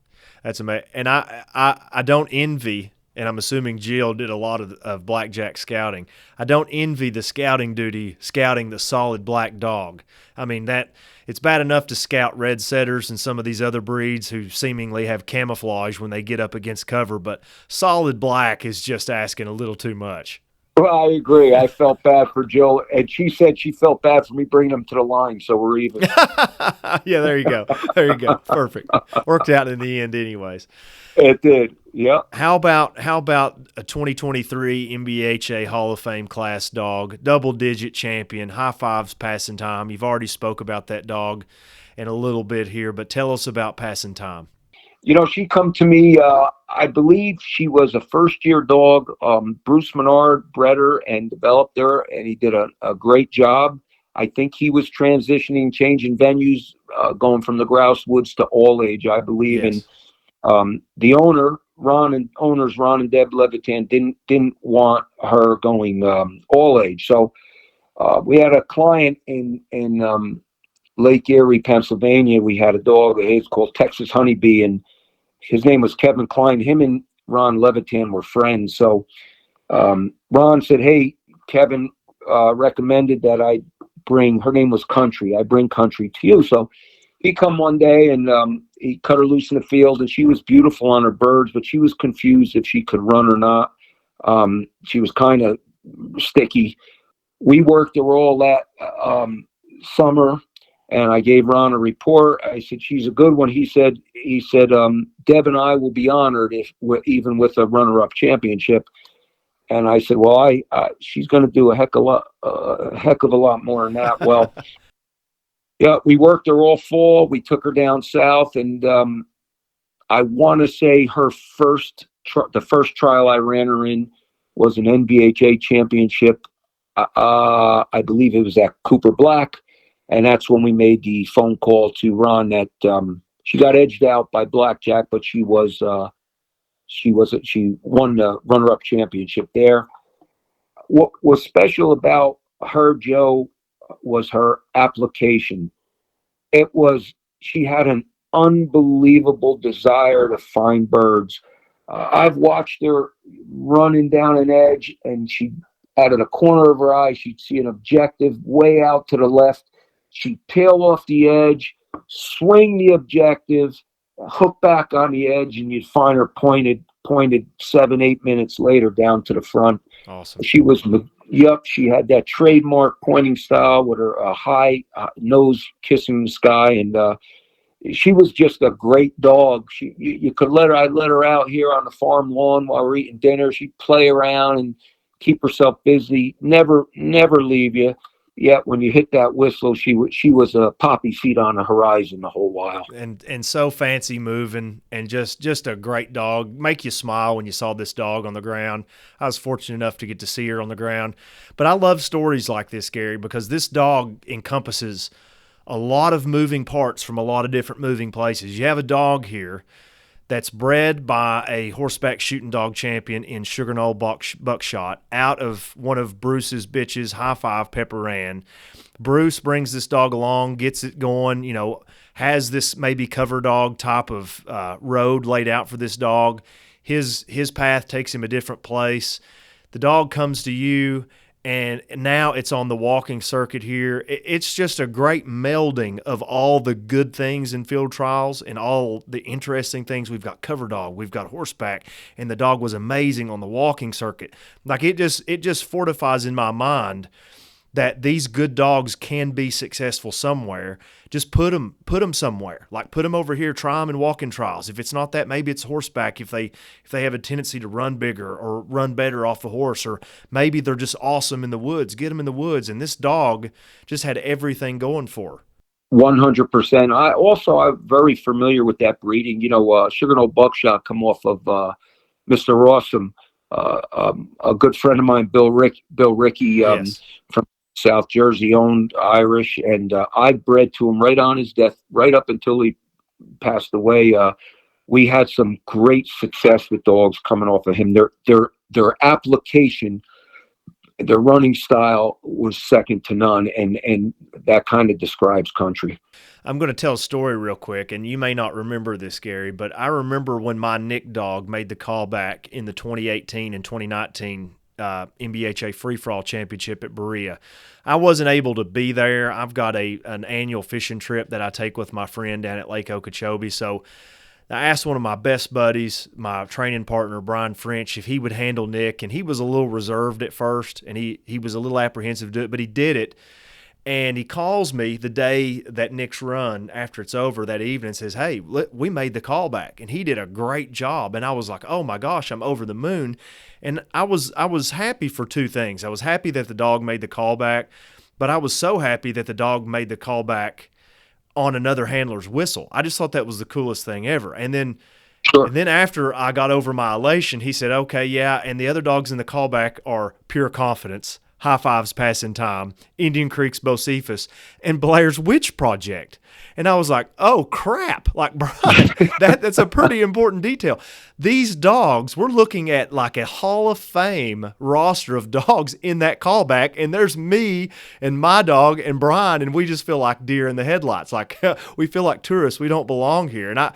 That's amazing. And I don't envy and I'm assuming Jill did a lot of blackjack scouting. I don't envy the scouting duty, scouting the solid black dog. I mean, that it's bad enough to scout red setters and some of these other breeds who seemingly have camouflage when they get up against cover, but solid black is just asking a little too much. Well, I agree. I felt bad for Jill, and she said she felt bad for me bringing them to the line, so we're even. Yeah, there you go. There you go. Perfect. Worked out in the end anyways. It did. Yeah. How about a 2023 NBHA Hall of Fame class dog, double-digit champion, high fives passing time. You've already spoke about that dog in a little bit here, but tell us about passing time. You know, she come to me, I believe she was a first-year dog. Bruce Menard bred her and developed her, and he did a great job. I think he was transitioning, changing venues, going from the grouse woods to all age, I believe. Yes. And the owners, Ron and Deb Levitan, didn't want her going all age. So we had a client in Lake Erie, Pennsylvania. We had a dog. It's called Texas Honeybee, and his name was Kevin Klein. Him and Ron Levitan were friends. So Ron said, "Hey, Kevin recommended that I bring." Her name was Country. I bring Country to you. So he come one day and he cut her loose in the field, and she was beautiful on her birds, but she was confused if she could run or not. She was kind of sticky. We worked her all that summer, and I gave Ron a report. I said, "She's a good one." He said, "Deb and I will be honored if even with a runner-up championship." And I said, "Well, she's going to do a heck of a lot more than that." Well, yeah, we worked her all fall. We took her down south, and I want to say the first trial I ran her in was an NBHA championship. I believe it was at Cooper Black, and that's when we made the phone call to Ron that she got edged out by Blackjack, but she won the runner-up championship there. What was special about her, Joe, was her application. She had an unbelievable desire to find birds. I've watched her running down an edge, and she, out of the corner of her eye, she'd see an objective way out to the left. She'd peel off the edge, swing the objective, hook back on the edge, and you'd find her pointed 7-8 minutes later down to the front. Awesome. She had that trademark pointing style with her high nose kissing the sky, and she was just a great dog. You could I'd let her out here on the farm lawn while we're eating dinner. She'd play around and keep herself busy, never leave you. Yet when you hit that whistle, she was a poppy seed on the horizon the whole while. And so fancy moving, and just a great dog. Make you smile when you saw this dog on the ground. I was fortunate enough to get to see her on the ground. But I love stories like this, Garry, because this dog encompasses a lot of moving parts from a lot of different moving places. You have a dog here that's bred by a horseback shooting dog champion in Sugar Knoll Buckshot out of one of Bruce's bitches, High Five Pepper Ann. Bruce brings this dog along, gets it going, has this maybe cover dog type of road laid out for this dog. His path takes him a different place. The dog comes to you, and now it's on the walking circuit here. It's just a great melding of all the good things in field trials and all the interesting things. We've got cover dog, we've got horseback, and the dog was amazing on the walking circuit. Like it just fortifies in my mind that these good dogs can be successful somewhere. Just put them somewhere. Like put them over here, try them in walking trials. If it's not that, maybe it's horseback if they have a tendency to run bigger or run better off the horse, or maybe they're just awesome in the woods. Get them in the woods. And this dog just had everything going for her. 100%. I'm very familiar with that breeding. Sugar Knoll Buckshot come off of Mr. Rossome, a good friend of mine, Bill Rickey, Yes. from South Jersey, owned Irish, and I bred to him right on his death, right up until he passed away. We had some great success with dogs coming off of him. Their application their running style was second to none, and that kind of describes Country. I'm going to tell a story real quick, and you may not remember this, Garry, but I remember when my Nick dog made the callback in the 2018 and 2019 NBHA Free-For-All Championship at Berea. I wasn't able to be there. I've got an annual fishing trip that I take with my friend down at Lake Okeechobee, so I asked one of my best buddies, my training partner, Brian French, if he would handle Nick, and he was a little reserved at first, and he was a little apprehensive to do it, but he did it. And he calls me the day that Nick's run, after it's over that evening, and says, hey, we made the callback, and he did a great job. And I was like, oh my gosh, I'm over the moon. And I was happy for two things. I was happy that the dog made the callback, but I was so happy that the dog made the callback on another handler's whistle. I just thought that was the coolest thing ever. And then Sure. And then after I got over my elation, he said, okay, yeah, and the other dogs in the callback are Pure Confidence, High Fives Passing Time, Indian Creek's Bosephus, and Blair's Witch Project. And I was like, oh, crap. Like, Brian, that's a pretty important detail. These dogs, we're looking at like a Hall of Fame roster of dogs in that callback, and there's me and my dog and Brian, and we just feel like deer in the headlights. Like, we feel like tourists. We don't belong here. And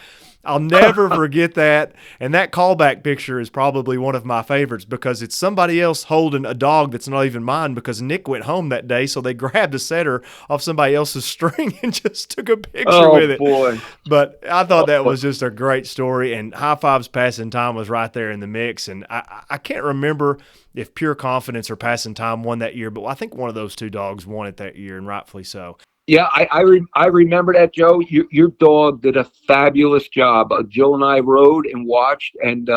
I'll never forget that. And that callback picture is probably one of my favorites because it's somebody else holding a dog that's not even mine because Nick went home that day, so they grabbed a setter off somebody else's string and just took a picture with it. Boy. But I thought that was just a great story, and High Fives Passing Time was right there in the mix. And I can't remember if Pure Confidence or Passing Time won that year, but I think one of those two dogs won it that year, and rightfully so. Yeah, I remember that, Joe. Your dog did a fabulous job. Joe and I rode and watched, and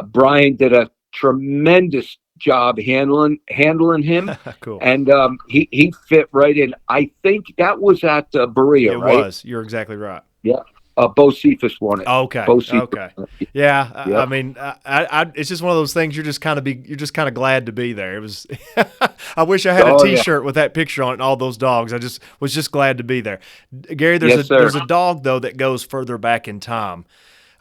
Brian did a tremendous job handling him. Cool. And he fit right in. I think that was at Berea, right? It was. You're exactly right. Yeah. Bosephus won it. Okay. Bosephus. Okay. Yeah. Yep. I mean, it's just one of those things. You're just kind of glad to be there. It was. I wish I had a T-shirt with that picture on it and all those dogs. I was just glad to be there. Garry, there's a dog though that goes further back in time,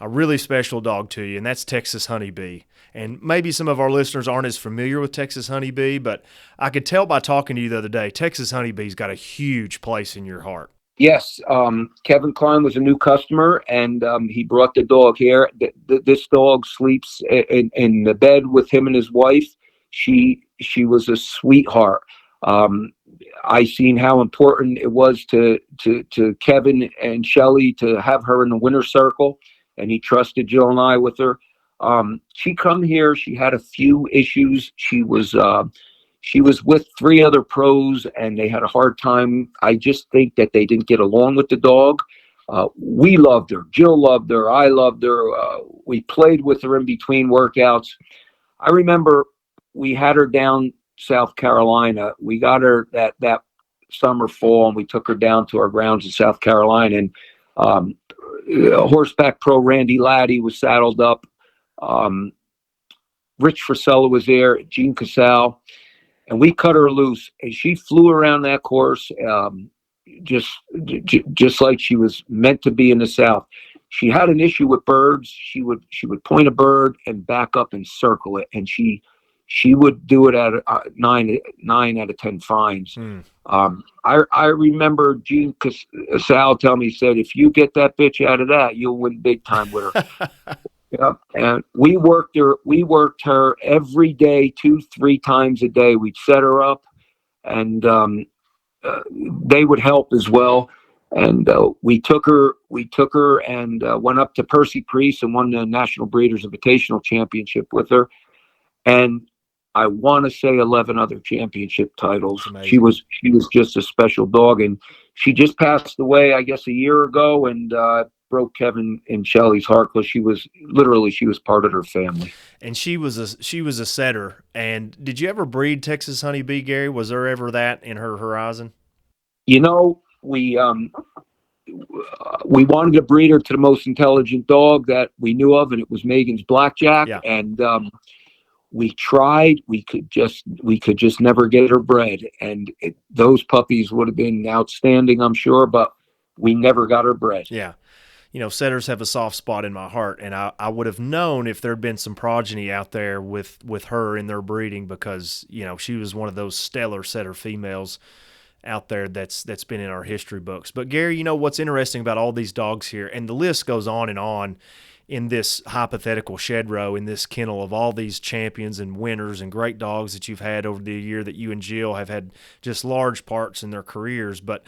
a really special dog to you, and that's Texas Honeybee. And maybe some of our listeners aren't as familiar with Texas Honeybee, but I could tell by talking to you the other day, Texas Honeybee's got a huge place in your heart. Yes, Kevin Klein was a new customer, and he brought the dog here. This dog sleeps in the bed with him and his wife. She was a sweetheart. I seen how important it was to Kevin and Shelly to have her in the winner's circle, and he trusted Jill and I with her. She come here. She had a few issues. She was with 3 other pros, and they had a hard time. I just think that they didn't get along with the dog. We loved her. Jill loved her. I loved her. We played with her in between workouts. I remember we had her down South Carolina. We got her that summer, fall, and we took her down to our grounds in South Carolina. And horseback pro Randy Laddie was saddled up. Rich Frisella was there, Gene Casal. And we cut her loose, and she flew around that course just like she was meant to be in the South. She had an issue with birds. She would point a bird and back up and circle it, and she would do it at 9 out of 10 fines. I remember Gene Casal tell me, he said, if you get that bitch out of that, you'll win big time with her. Yeah, and we worked her every day, 2-3 times a day. We'd set her up, and they would help as well. And we took her and went up to Percy Priest and won the National Breeders Invitational Championship with her. And I want to say 11 other championship titles. She was just a special dog, and she just passed away, I guess, a year ago, and broke Kevin and Shelly's heart because she was part of her family. And she was a setter. And did you ever breed Texas Honeybee, Garry? Was there ever that in her horizon? You know, we wanted to breed her to the most intelligent dog that we knew of, and it was Megan's Blackjack. Yeah. And we tried. We could just never get her bred, and those puppies would have been outstanding, I'm sure, but we never got her bred. Yeah. setters have a soft spot in my heart, and I would have known if there'd been some progeny out there with her in their breeding, because she was one of those stellar setter females out there that's been in our history books. But Garry, what's interesting about all these dogs here, and the list goes on and on in this hypothetical shed row, in this kennel, of all these champions and winners and great dogs that you've had over the year, that you and Jill have had just large parts in their careers. But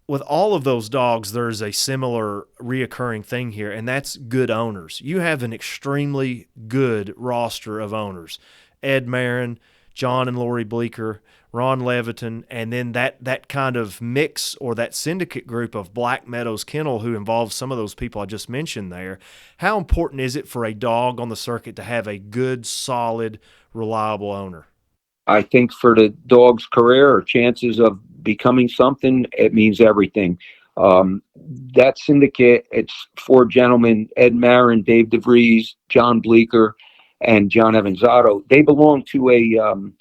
with all of those dogs, there's a similar reoccurring thing here, and that's good owners. You have an extremely good roster of owners. Ed Marin, John and Lori Bleeker, Ron Leviton, and then that kind of mix, or that syndicate group of Black Meadows Kennel, who involves some of those people I just mentioned there. How important is it for a dog on the circuit to have a good, solid, reliable owner? I think for the dog's career or chances of becoming something, it means everything. That syndicate, it's 4 gentlemen: Ed Marin, Dave DeVries, John Bleeker, and John Evanzato. They belong to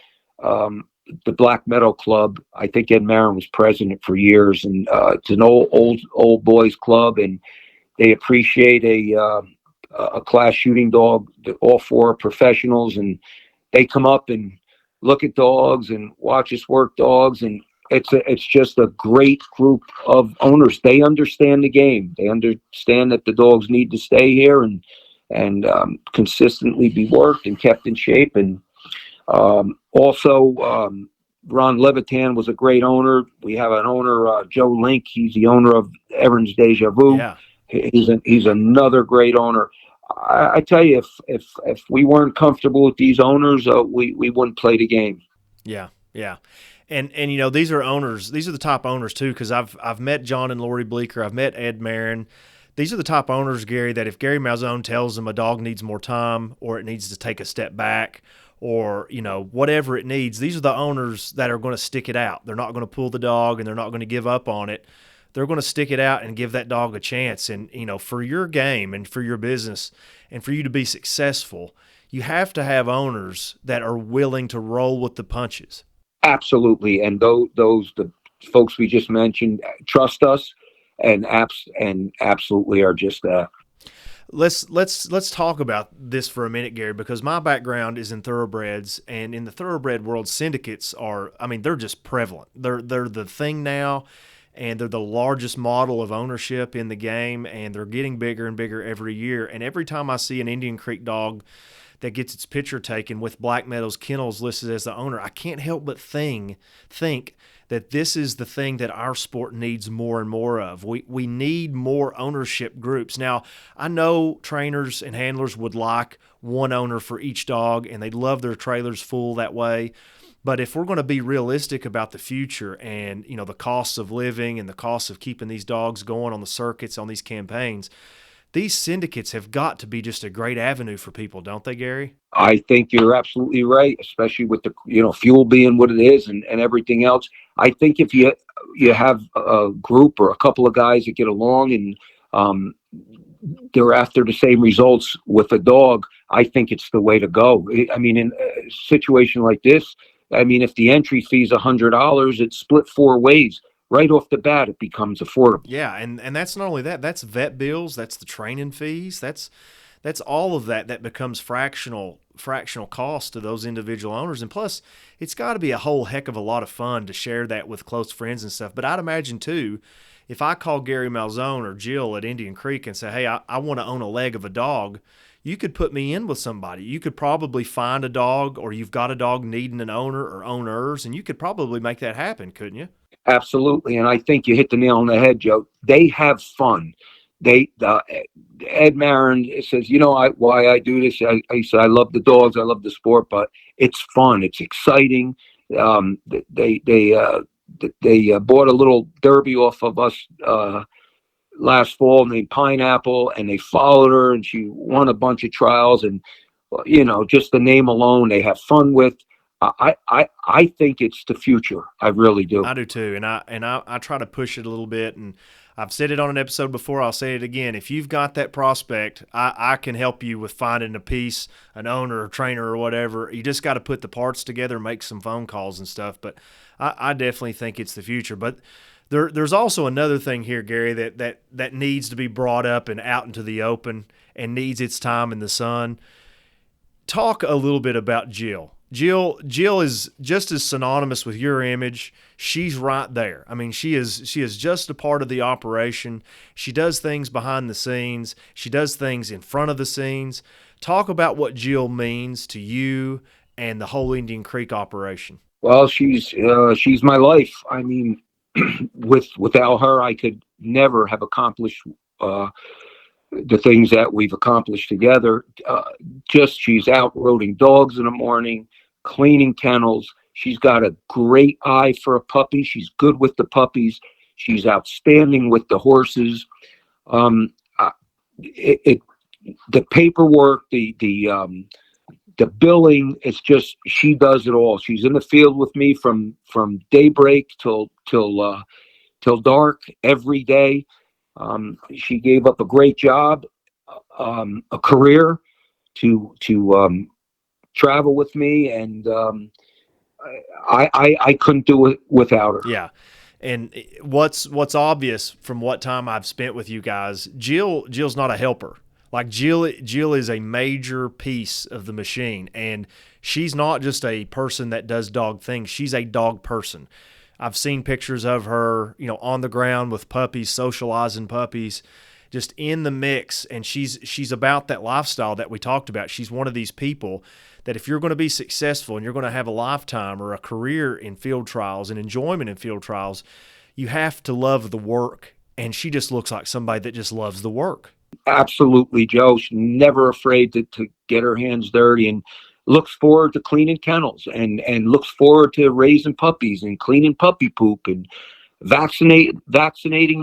the Black Meadow Club. I think Ed Marin was president for years, and it's an old boys club, and they appreciate a class shooting dog. All 4 are professionals, and they come up and look at dogs and watch us work dogs, and it's just a great group of owners. They understand the game. They understand that the dogs need to stay here and consistently be worked and kept in shape. And also, Ron Levitan was a great owner. We have an owner, Joe Link. He's the owner of Evans Deja Vu. Yeah. He's another great owner. I tell you, if we weren't comfortable with these owners, we wouldn't play the game. Yeah, yeah. And these are owners. These are the top owners too, because I've met John and Lori Bleeker. I've met Ed Marin. These are the top owners, Garry, that if Garry Malzone tells them a dog needs more time, or it needs to take a step back, or whatever it needs, these are the owners that are going to stick it out. They're not going to pull the dog, and they're not going to give up on it. They're going to stick it out and give that dog a chance. And for your game and for your business and for you to be successful, you have to have owners that are willing to roll with the punches. Absolutely. And the folks we just mentioned trust us and absolutely are just that. Let's talk about this for a minute, Garry, because my background is in thoroughbreds, and in the thoroughbred world, syndicates they're just prevalent. They're the thing now, and they're the largest model of ownership in the game, and they're getting bigger and bigger every year. And every time I see an Indian Creek dog that gets its picture taken with Black Meadows Kennels listed as the owner, I can't help but think that this is the thing that our sport needs more and more of. We need more ownership groups. Now, I know trainers and handlers would like one owner for each dog, and they'd love their trailers full that way. But if we're going to be realistic about the future and, the costs of living and the costs of keeping these dogs going on the circuits, on these campaigns, these syndicates have got to be just a great avenue for people, don't they, Garry? I think you're absolutely right, especially with the fuel being what it is and everything else. I think if you have a group or a couple of guys that get along and they're after the same results with a dog, I think it's the way to go. I mean, in a situation like this, if the entry fee is $100, it's split 4 ways. Right off the bat, it becomes affordable. Yeah, and that's not only that. That's vet bills. That's the training fees. That's all of that becomes fractional cost to those individual owners. And plus, it's got to be a whole heck of a lot of fun to share that with close friends and stuff. But I'd imagine, too, if I call Garry Malzone or Jill at Indian Creek and say, hey, I want to own a leg of a dog, you could put me in with somebody. You could probably find a dog, or you've got a dog needing an owner or owners, and you could probably make that happen, couldn't you? Absolutely. And I think you hit the nail on the head, Joe. They have fun. Ed Marin says, why I do this. I said, I love the dogs. I love the sport, but it's fun. It's exciting. They bought a little derby off of us last fall named Pineapple, and they followed her, and she won a bunch of trials. And, just the name alone, they have fun with. I think it's the future. I really do. I do too, and I try to push it a little bit, and I've said it on an episode before. I'll say it again. If you've got that prospect, I can help you with finding a piece, an owner, or trainer, or whatever. You just got to put the parts together, make some phone calls and stuff. But I definitely think it's the future. But There's also another thing here, Garry, that needs to be brought up and out into the open and needs its time in the sun. Talk a little bit about Jill. Jill is just as synonymous with your image. She's right there. I mean, she is just a part of the operation. She does things behind the scenes. She does things in front of the scenes. Talk about what Jill means to you and the whole Indian Creek operation. Well, she's my life. I mean, without her, I could never have accomplished the things that we've accomplished together. Just she's out roading dogs in the morning, cleaning kennels. She's got a great eye for a puppy. She's good with the puppies. She's outstanding with the horses. The paperwork, the billing, it's just, she does it all. She's in the field with me from daybreak till dark every day. She gave up a great job, a career to travel with me, and I couldn't do it without her. Yeah. And what's obvious from what time I've spent with you guys, Jill's not a helper. Like Jill is a major piece of the machine, and she's not just a person that does dog things. She's a dog person. I've seen pictures of her, on the ground with puppies, socializing puppies, just in the mix. And she's about that lifestyle that we talked about. She's one of these people that if you're going to be successful and you're going to have a lifetime or a career in field trials and enjoyment in field trials, you have to love the work. And she just looks like somebody that just loves the work. Absolutely, Joe. She's never afraid to get her hands dirty, and looks forward to cleaning kennels, and looks forward to raising puppies and cleaning puppy poop and vaccinating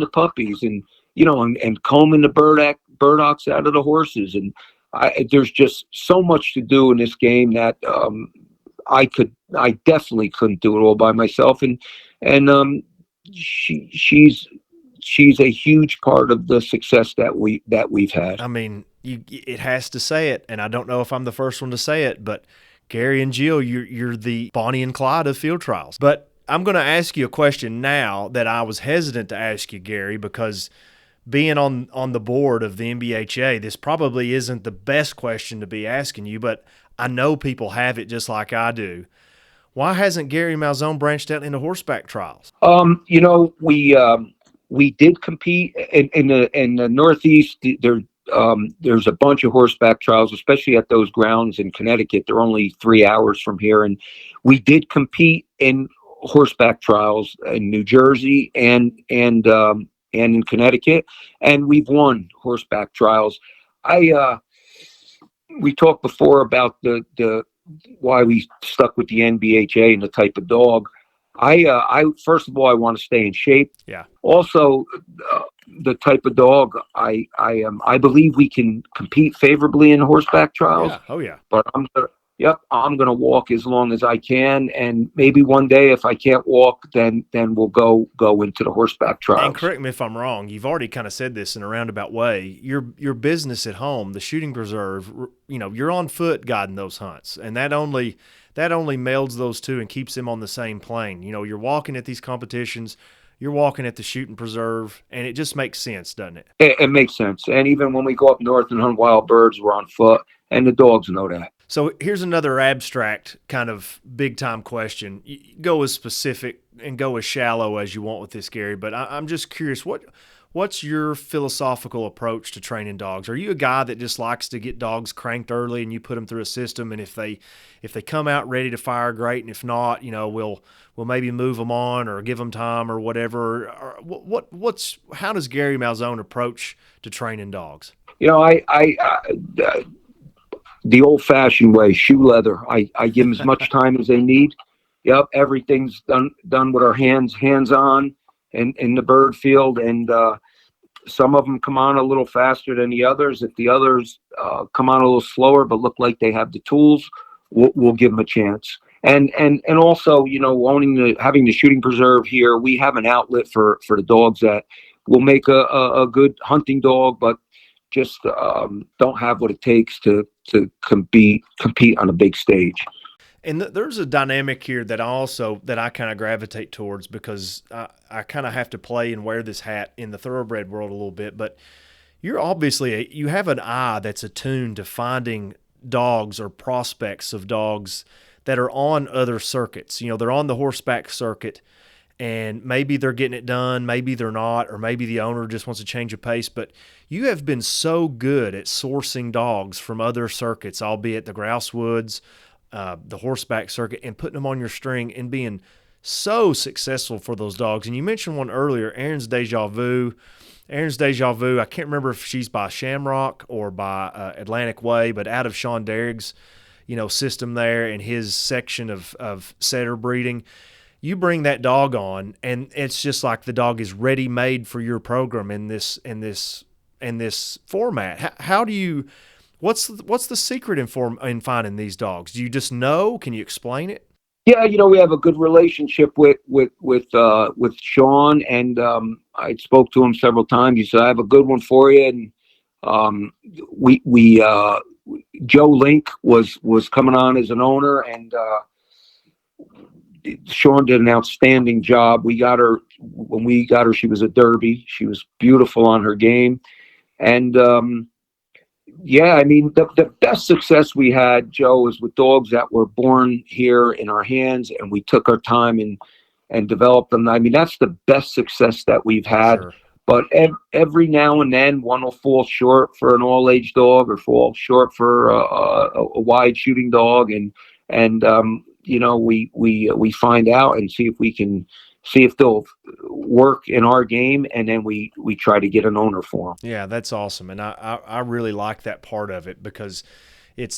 the puppies, and and combing the burdocks out of the horses. And there's just so much to do in this game that I definitely couldn't do it all by myself. And she's a huge part of the success that we've had. I mean, it has to say it, and I don't know if I'm the first one to say it, but Garry and Jill, you're the Bonnie and Clyde of field trials. But I'm going to ask you a question now that I was hesitant to ask you, Garry, because being on the board of the NBHA, this probably isn't the best question to be asking you, but I know people have it just like I do. Why hasn't Garry Malzone branched out into horseback trials? We did compete in the Northeast. There's a bunch of horseback trials, especially at those grounds in Connecticut. They're only 3 hours from here, and we did compete in horseback trials in New Jersey and in Connecticut, and we've won horseback trials. We talked before about the why we stuck with the NBHA and the type of dog. I first of all, I want to stay in shape. Yeah. Also, the type of dog I believe we can compete favorably in horseback trials. Yeah. Oh yeah. But I'm gonna walk as long as I can, and maybe one day if I can't walk, then we'll go into the horseback trials. And correct me if I'm wrong. You've already kind of said this in a roundabout way. Your business at home, the shooting preserve, you're on foot guiding those hunts, and that only melds those two and keeps them on the same plane. You're walking at these competitions, you're walking at the shooting preserve, and it just makes sense, doesn't it? It makes sense. And even when we go up north and hunt wild birds, we're on foot, and the dogs know that. So here's another abstract kind of big-time question. You go as specific and go as shallow as you want with this, Garry, but I'm just curious, what's your philosophical approach to training dogs? Are you a guy that just likes to get dogs cranked early and you put them through a system, and if they come out ready to fire, great, and if not, we'll maybe move them on or give them time or whatever? Or how does Garry Malzone approach to training dogs? The old-fashioned way, shoe leather. I give them as much time as they need. Yep, everything's done with our hands on in the bird field, and some of them come on a little faster than the others. If the others come on a little slower but look like they have the tools, we'll give them a chance. And also, having the shooting preserve here, we have an outlet for the dogs that will make a good hunting dog, but just don't have what it takes to compete on a big stage. And there's a dynamic here that I kind of gravitate towards, because I kind of have to play and wear this hat in the thoroughbred world a little bit. But you're obviously you have an eye that's attuned to finding dogs or prospects of dogs that are on other circuits. You know, they're on the horseback circuit, and maybe they're getting it done, maybe they're not, or maybe the owner just wants to change a pace. But you have been so good at sourcing dogs from other circuits, albeit the grouse woods, the horseback circuit, and putting them on your string and being so successful for those dogs. And you mentioned one earlier, Aaron's Deja Vu. I can't remember if she's by Shamrock or by Atlantic Way, but out of Sean Derrick's, system there and his section of setter breeding. You bring that dog on, and it's just like the dog is ready made for your program in this format. How do you? What's the secret in finding these dogs? Do you just know? Can you explain it? Yeah, we have a good relationship with Sean, and I spoke to him several times. He said, "I have a good one for you." And we Joe Link was coming on as an owner, and Sean did an outstanding job. When we got her, she was a Derby. She was beautiful on her game, and yeah, I mean, the best success we had, Joe, is with dogs that were born here in our hands, and we took our time and developed them. I mean, that's the best success that we've had. Sure. But every now and then, one will fall short for an all-age dog, or fall short for a wide shooting dog, and we find out and see if they'll work in our game, and then we try to get an owner for them. Yeah, that's awesome, and I really like that part of it, because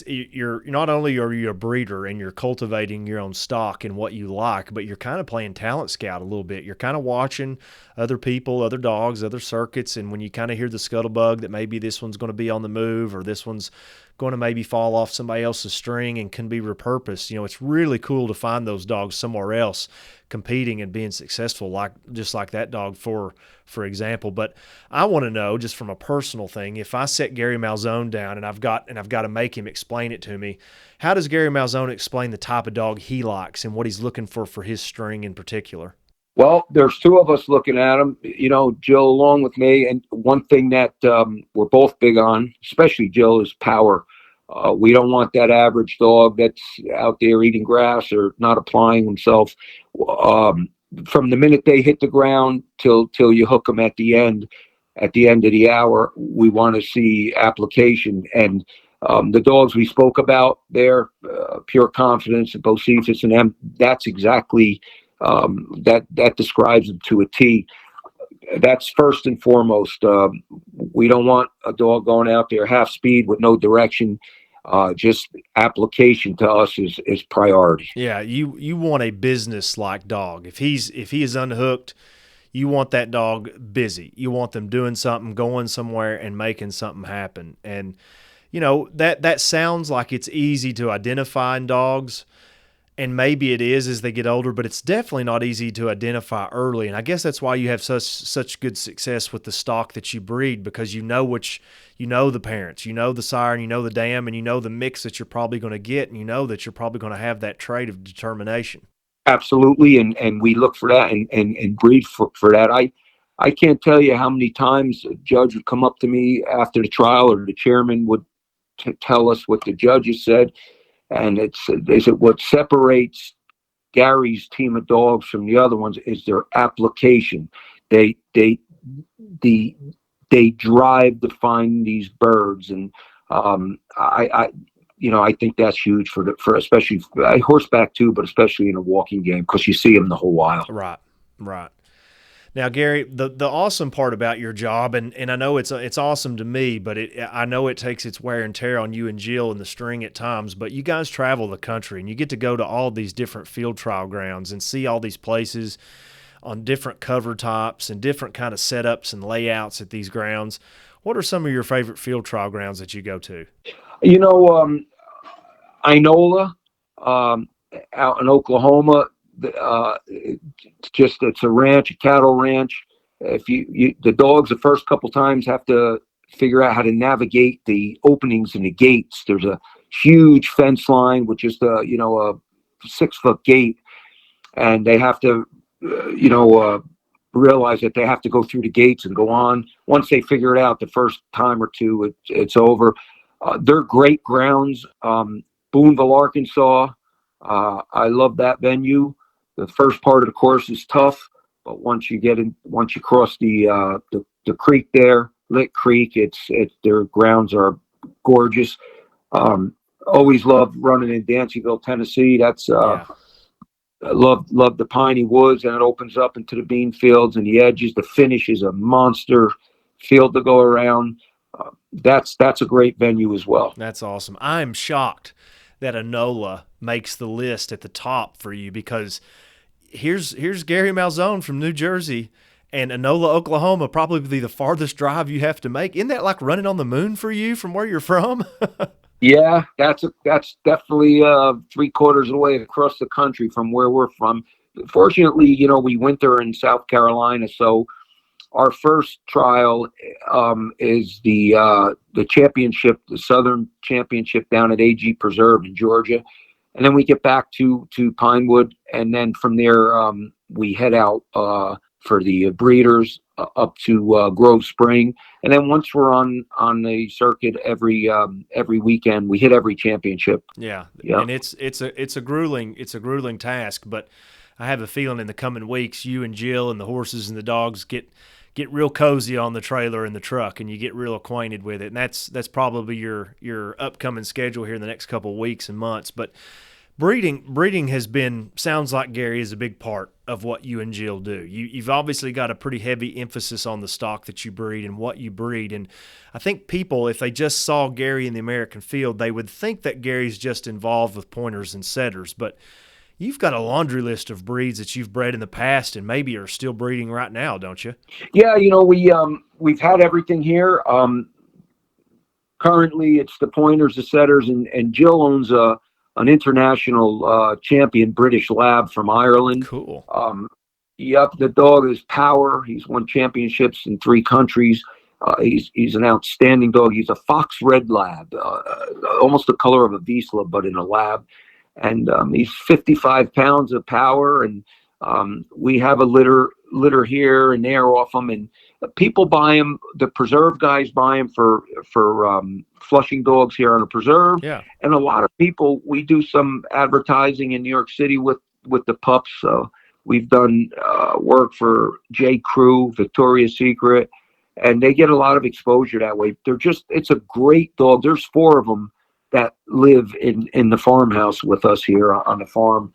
you're not only are you a breeder and you're cultivating your own stock and what you like, but you're kind of playing talent scout a little bit. You're kind of watching other people, other dogs, other circuits, and when you kind of hear the scuttlebug that maybe this one's going to be on the move, or this one's going to maybe fall off somebody else's string and can be repurposed. It's really cool to find those dogs somewhere else competing and being successful, just like that dog, for example. But I want to know, just from a personal thing, if I set Garry Malzone down and I've got to make him explain it to me, how does Garry Malzone explain the type of dog he likes and what he's looking for his string in particular? Well, there's two of us looking at him, Jill along with me. And one thing that we're both big on, especially Jill, is power. We don't want that average dog that's out there eating grass or not applying himself. From the minute they hit the ground till you hook them at the end of the hour, we want to see application. And the dogs we spoke about there, Pure Confidence and Bosephus and them, that's exactly that describes them to a T. That's first and foremost. We don't want a dog going out there half speed with no direction. Just application to us is priority. Yeah, you want a business-like dog. If he is unhooked, you want that dog busy. You want them doing something, going somewhere, and making something happen. And that sounds like it's easy to identify in dogs. And maybe it is as they get older, but it's definitely not easy to identify early. And I guess that's why you have such good success with the stock that you breed, because you know the parents, the sire, and the dam, and the mix that you're probably going to get, and that you're probably going to have that trait of determination. Absolutely, and we look for that and breed for that. I can't tell you how many times a judge would come up to me after the trial, or the chairman would tell us what the judges said. And they said what separates Garry's team of dogs from the other ones is their application. They drive to find these birds, and I think that's huge for especially horseback too, but especially in a walking game, because you see them the whole while. Right. Now, Garry, the awesome part about your job, and I know it's awesome to me, but I know it takes its wear and tear on you and Jill and the string at times, but you guys travel the country, and you get to go to all these different field trial grounds and see all these places on different cover types and different kind of setups and layouts at these grounds. What are some of your favorite field trial grounds that you go to? Inola, out in Oklahoma. It's a ranch, a cattle ranch. If the dogs the first couple times have to figure out how to navigate the openings and the gates. There's a huge fence line with just a 6-foot gate, and they have to, realize that they have to go through the gates and go on. Once they figure it out the first time or two, it's over. They're great grounds. Boonville, Arkansas. I love that venue. The first part of the course is tough, but once you cross the creek there, Lick Creek, their grounds are gorgeous. Always loved running in Danceyville, Tennessee. That's I love the piney woods, and it opens up into the bean fields and the edges. The finish is a monster field to go around. That's a great venue as well. That's awesome. I'm shocked that Enola makes the list at the top for you, because here's Garry Malzone from New Jersey, and Enola, Oklahoma, probably the farthest drive you have to make. Isn't that like running on the moon for you from where you're from? Yeah, that's definitely 3/4 of the way across the country from where we're from. Fortunately, we winter in South Carolina, so our first trial is the championship, the Southern Championship down at AG Preserve in Georgia, and then we get back to Pinewood, and then from there we head out for the breeders up to Grove Spring, and then once we're on the circuit every weekend, we hit every championship. Yeah. And it's a grueling task, but I have a feeling in the coming weeks, you and Jill and the horses and the dogs get real cozy on the trailer and the truck, and you get real acquainted with it. And that's probably your upcoming schedule here in the next couple of weeks and months. But breeding sounds like, Garry, is a big part of what you and Jill do. You've obviously got a pretty heavy emphasis on the stock that you breed and what you breed. And I think people, if they just saw Garry in the American field, they would think that Gary's just involved with pointers and setters. But you've got a laundry list of breeds that you've bred in the past and maybe are still breeding right now, don't you? Yeah, we've had everything here. Currently, it's the pointers, the setters, and Jill owns an international champion British Lab from Ireland. Cool. Yep, the dog is Power. He's won championships in 3 countries. He's an outstanding dog. He's a fox red lab, almost the color of a Vizsla, but in a lab. And he's 55 pounds of power, and we have a litter here and there off him, and people buy him. The preserve guys buy him for flushing dogs here on the preserve. Yeah. And a lot of people, we do some advertising in New York City with the pups. We've done work for J. Crew, Victoria's Secret, and they get a lot of exposure that way. It's a great dog. There's 4 of them that live in the farmhouse with us here on the farm.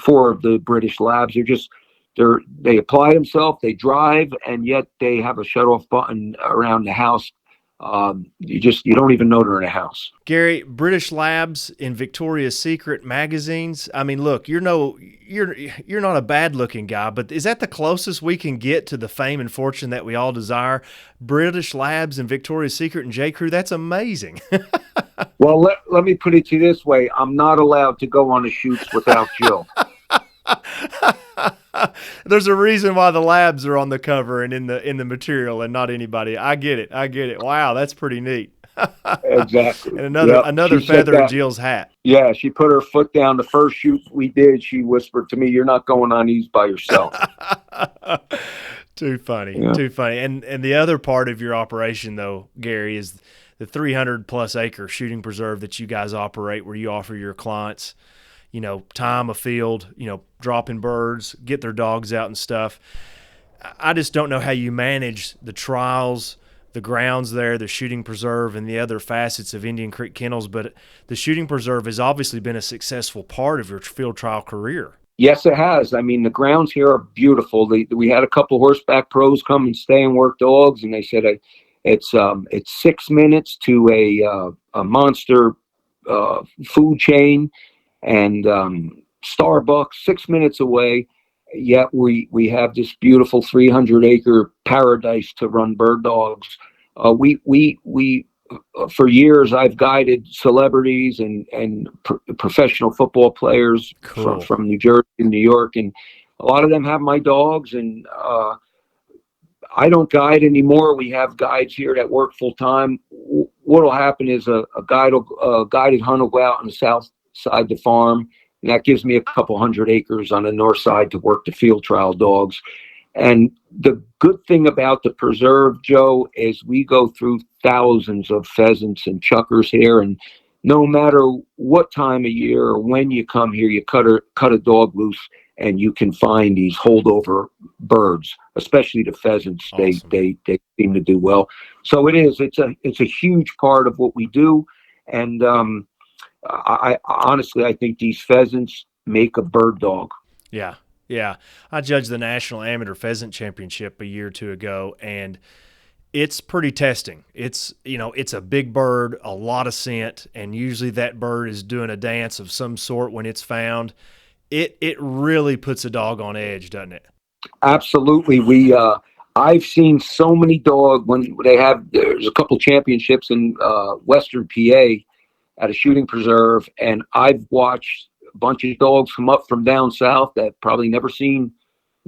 4 of the British Labs. They apply themselves, they drive, and yet they have a shut-off button around the house. You don't even know they're in a house. Garry, British Labs in Victoria's Secret magazines. I mean, look, you're not a bad-looking guy, but is that the closest we can get to the fame and fortune that we all desire? British Labs and Victoria's Secret and J. Crew, that's amazing. Well, let me put it to you this way. I'm not allowed to go on the shoots without Jill. There's a reason why the labs are on the cover and in the material and not anybody. I get it. Wow, that's pretty neat. Exactly. And another feather in Jill's hat. Yeah, she put her foot down. The first shoot we did, she whispered to me, "You're not going on these by yourself." Too funny. And the other part of your operation, though, Garry, is the 300+ acre shooting preserve that you guys operate, where you offer your clients, time a field, dropping birds, get their dogs out and stuff. I just don't know how you manage the trials, the grounds there, the shooting preserve, and the other facets of Indian Creek Kennels, but the shooting preserve has obviously been a successful part of your field trial career. Yes, it has. I mean, the grounds here are beautiful. We had a couple horseback pros come and stay and work dogs, and they said it's 6 minutes to a monster food chain and Starbucks 6 minutes away. Yet we have this beautiful 300-acre paradise to run bird dogs. We for years I've guided celebrities and professional football players. Cool. from New Jersey and New York, and a lot of them have my dogs. And I don't guide anymore. We have guides here that work full time. What'll happen is a guided hunt will go out on the south side of the farm, and that gives me a couple hundred acres on the north side to work the field trial dogs. And the good thing about the preserve, Joe, is we go through thousands of pheasants and chuckers here, and no matter what time of year or when you come here, you cut a dog loose, and you can find these holdover birds, especially the pheasants. Awesome. They seem to do well. So it's a huge part of what we do, and I honestly, I think these pheasants make a bird dog. Yeah. Yeah. I judged the National Amateur Pheasant Championship a year or two ago, and it's pretty testing. It's a big bird, a lot of scent, and usually that bird is doing a dance of some sort when it's found. It really puts a dog on edge, doesn't it? Absolutely. I've seen so many dogs when there's a couple championships in Western PA at a shooting preserve, and I've watched a bunch of dogs come up from down south that probably never seen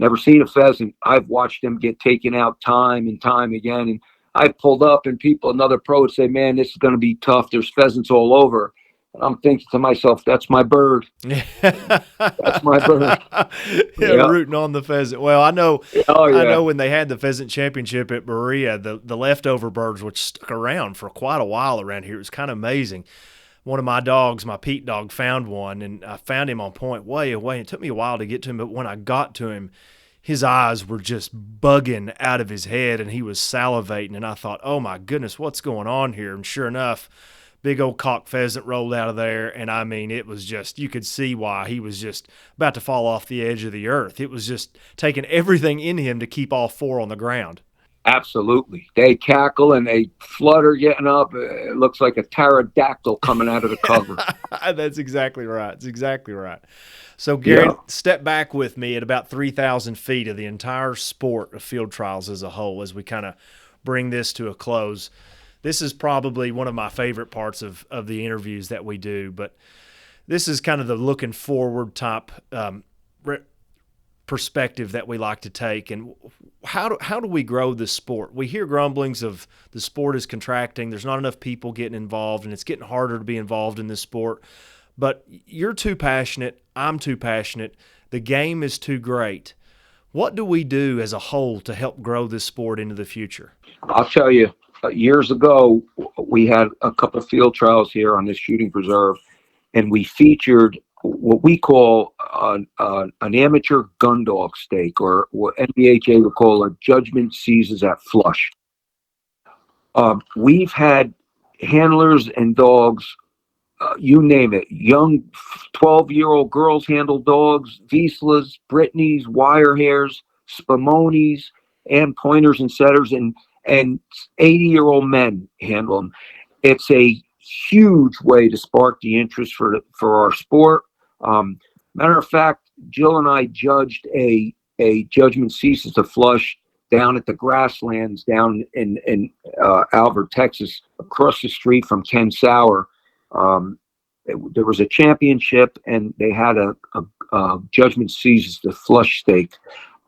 a pheasant. I've watched them get taken out time and time again, and I pulled up, and another pro would say, "Man, this is going to be tough. There's pheasants all over." And I'm thinking to myself, "That's my bird. That's my bird." Yeah, rooting on the pheasant. Well, I know. Oh, yeah. I know when they had the pheasant championship at Berea, the leftover birds, which stuck around for quite a while around here, it was kind of amazing. One of my dogs, my Pete dog, found one, and I found him on point way away. It took me a while to get to him, but when I got to him, his eyes were just bugging out of his head, and he was salivating, and I thought, oh my goodness, what's going on here? And sure enough, big old cock pheasant rolled out of there, and I mean, it was just, you could see why he was just about to fall off the edge of the earth. It was just taking everything in him to keep all four on the ground. Absolutely. They cackle and they flutter getting up. It looks like a pterodactyl coming out of the cover. That's exactly right. It's exactly right. So, Garry, step back with me at about 3,000 feet of the entire sport of field trials as a whole as we kind of bring this to a close. This is probably one of my favorite parts of the interviews that we do, but this is kind of the looking forward type perspective that we like to take. And how do we grow this sport? We hear grumblings of the sport is contracting. There's not enough people getting involved, and it's getting harder to be involved in this sport. But you're too passionate. I'm too passionate. The game is too great. What do we do as a whole to help grow this sport into the future? I'll tell you, years ago, we had a couple of field trials here on this shooting preserve, and we featured what we call an amateur gun dog stake, or what NBHA would call a judgment seizes at flush. We've had handlers and dogs, you name it, young 12-year-old girls handle dogs, Vizslas, Brittany's, wire hairs, Spamonis, and pointers and setters, and 80-year-old men handle them. It's a huge way to spark the interest for our sport. Matter of fact, Jill and I judged a judgment ceases to flush down at the grasslands down in Albert, Texas, across the street from Ken Sauer. There was a championship, and they had a judgment ceases to flush stake.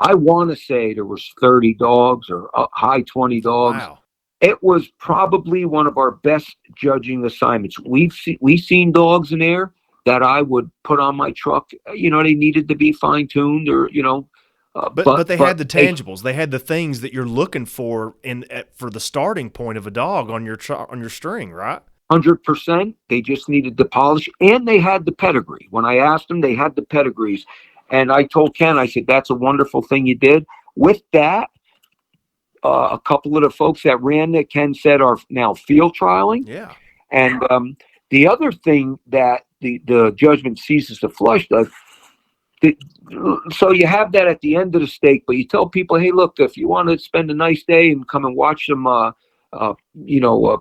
I want to say there was 30 dogs or high 20 dogs. Wow. It was probably one of our best judging assignments. We've seen dogs in there that I would put on my truck. They needed to be fine-tuned, or but they had the tangibles. They had the things that you're looking for for the starting point of a dog on your string, right? 100%. They just needed the polish, and they had the pedigree. When I asked them, they had the pedigrees, and I told Ken, I said, "That's a wonderful thing you did." With that, a couple of the folks that ran that Ken said are now field trialing. Yeah. And the other thing that the judgment ceases to flush does, so you have that at the end of the stake, but you tell people, hey, look, if you want to spend a nice day and come and watch some,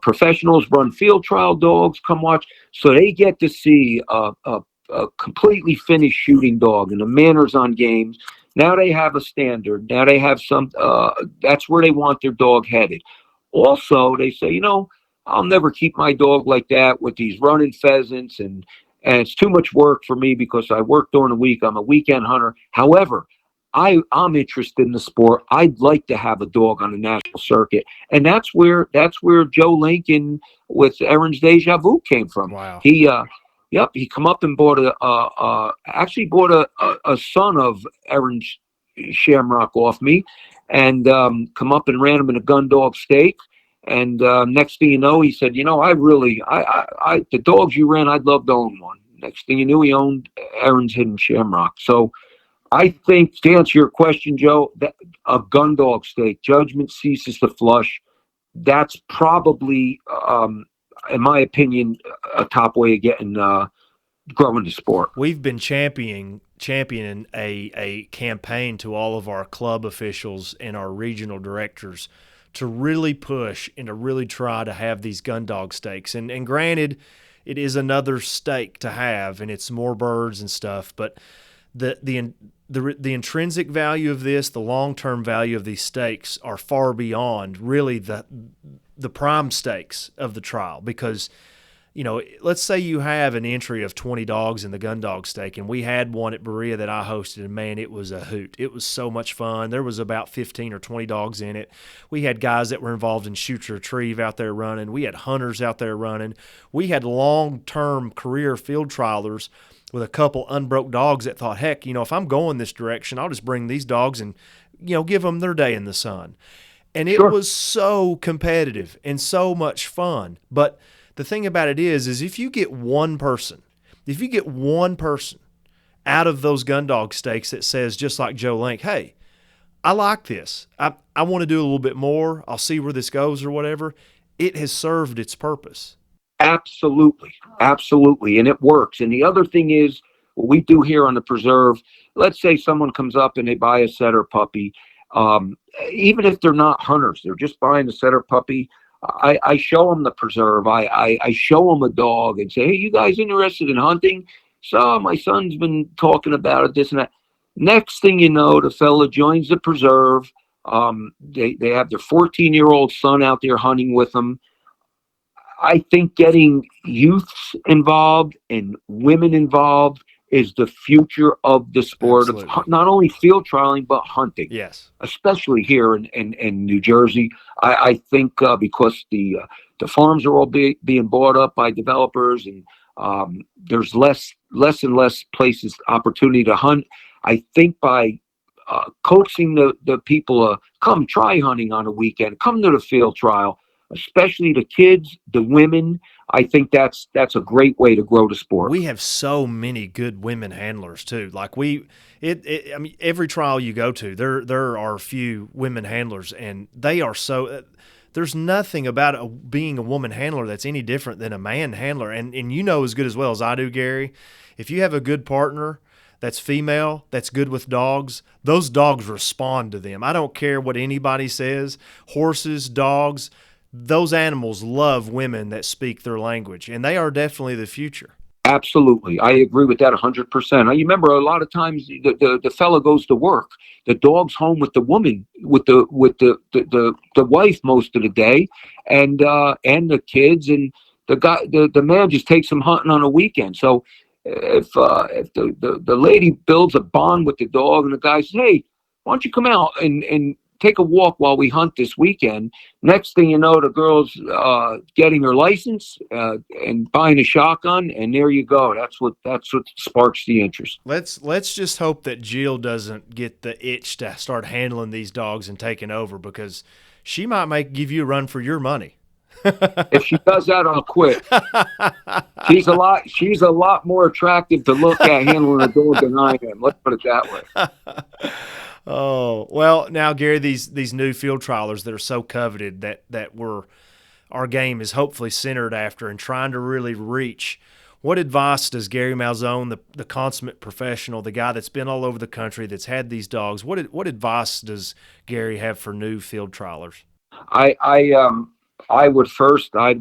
professionals run field trial dogs, come watch. So they get to see a completely finished shooting dog and the manners on games. Now they have a standard. Now they have some, that's where they want their dog headed. Also, they say, I'll never keep my dog like that with these running pheasants, and it's too much work for me because I work during the week. I'm a weekend hunter. However, I'm interested in the sport. I'd like to have a dog on the national circuit, and that's where Joe Lincoln with Aaron's Deja Vu came from. Wow. Yep, he come up and bought actually bought a son of Aaron Shamrock off me, and come up and ran him in a gun dog stake. And next thing you know, he said, the dogs you ran, I'd love to own one. Next thing you knew, he owned Aaron's Hidden Shamrock. So I think, to answer your question, Joe, that a gun dog stake, judgment ceases to flush. That's probably, in my opinion, a top way of getting growing the sport. We've been championing a campaign to all of our club officials and our regional directors to really push and to really try to have these gun dog stakes. And granted, it is another stake to have, and it's more birds and stuff, but the intrinsic value of this, the long-term value of these stakes are far beyond really the prime stakes of the trial. Because, let's say you have an entry of 20 dogs in the gun dog stake, and we had one at Berea that I hosted, and man, it was a hoot. It was so much fun. There was about 15 or 20 dogs in it. We had guys that were involved in shoot or retrieve out there running. We had hunters out there running. We had long-term career field trialers with a couple unbroke dogs that thought, heck, if I'm going this direction, I'll just bring these dogs and, give them their day in the sun. And it was so competitive and so much fun. But the thing about it is if you get one person out of those gun dog stakes that says, just like Joe Link, hey, I like this. I want to do a little bit more. I'll see where this goes or whatever. It has served its purpose. Absolutely. And it works. And the other thing is, what we do here on the preserve, let's say someone comes up and they buy a setter puppy. Even if they're not hunters, they're just buying a setter puppy. I show them the preserve. I show them a dog and say, hey, you guys interested in hunting? So my son's been talking about it, this and that. Next thing you know, the fella joins the preserve. They have their 14-year-old son out there hunting with them. I think getting youths involved and women involved is the future of the sport. Absolutely. Of not only field trialing, but hunting. Yes. Especially here in New Jersey. I think because the farms are all being bought up by developers, and there's less and less places, opportunity to hunt. I think by coaxing the people, come try hunting on a weekend, come to the field trial, especially the kids, the women. I think that's a great way to grow the sport. We have so many good women handlers too. Like every trial you go to, there are a few women handlers, and they are so. There's nothing about being a woman handler that's any different than a man handler. And as good as well as I do, Gary, if you have a good partner that's female, that's good with dogs, those dogs respond to them. I don't care what anybody says. Horses, dogs. Those animals love women that speak their language, and they are definitely the future. Absolutely. I agree with that 100%. You remember a lot of times the fella goes to work. The dog's home with the woman, with the wife most of the day, and the kids, and the man just takes them hunting on a weekend. So if the lady builds a bond with the dog, and the guy says, hey, why don't you come out and take a walk while we hunt this weekend. Next thing you know, the girl's getting her license and buying a shotgun, and there you go. That's what sparks the interest. Let's just hope that Jill doesn't get the itch to start handling these dogs and taking over, because she might give you a run for your money. If she does that, I'll quit. She's a lot more attractive to look at handling a dog than I am. Let's put it that way. Oh, well, now, Gary, these new field trialers that are so coveted that our game is hopefully centered after and trying to really reach, what advice does Garry Malzone, the consummate professional, the guy that's been all over the country, that's had these dogs, what advice does Gary have for new field trialers? I'd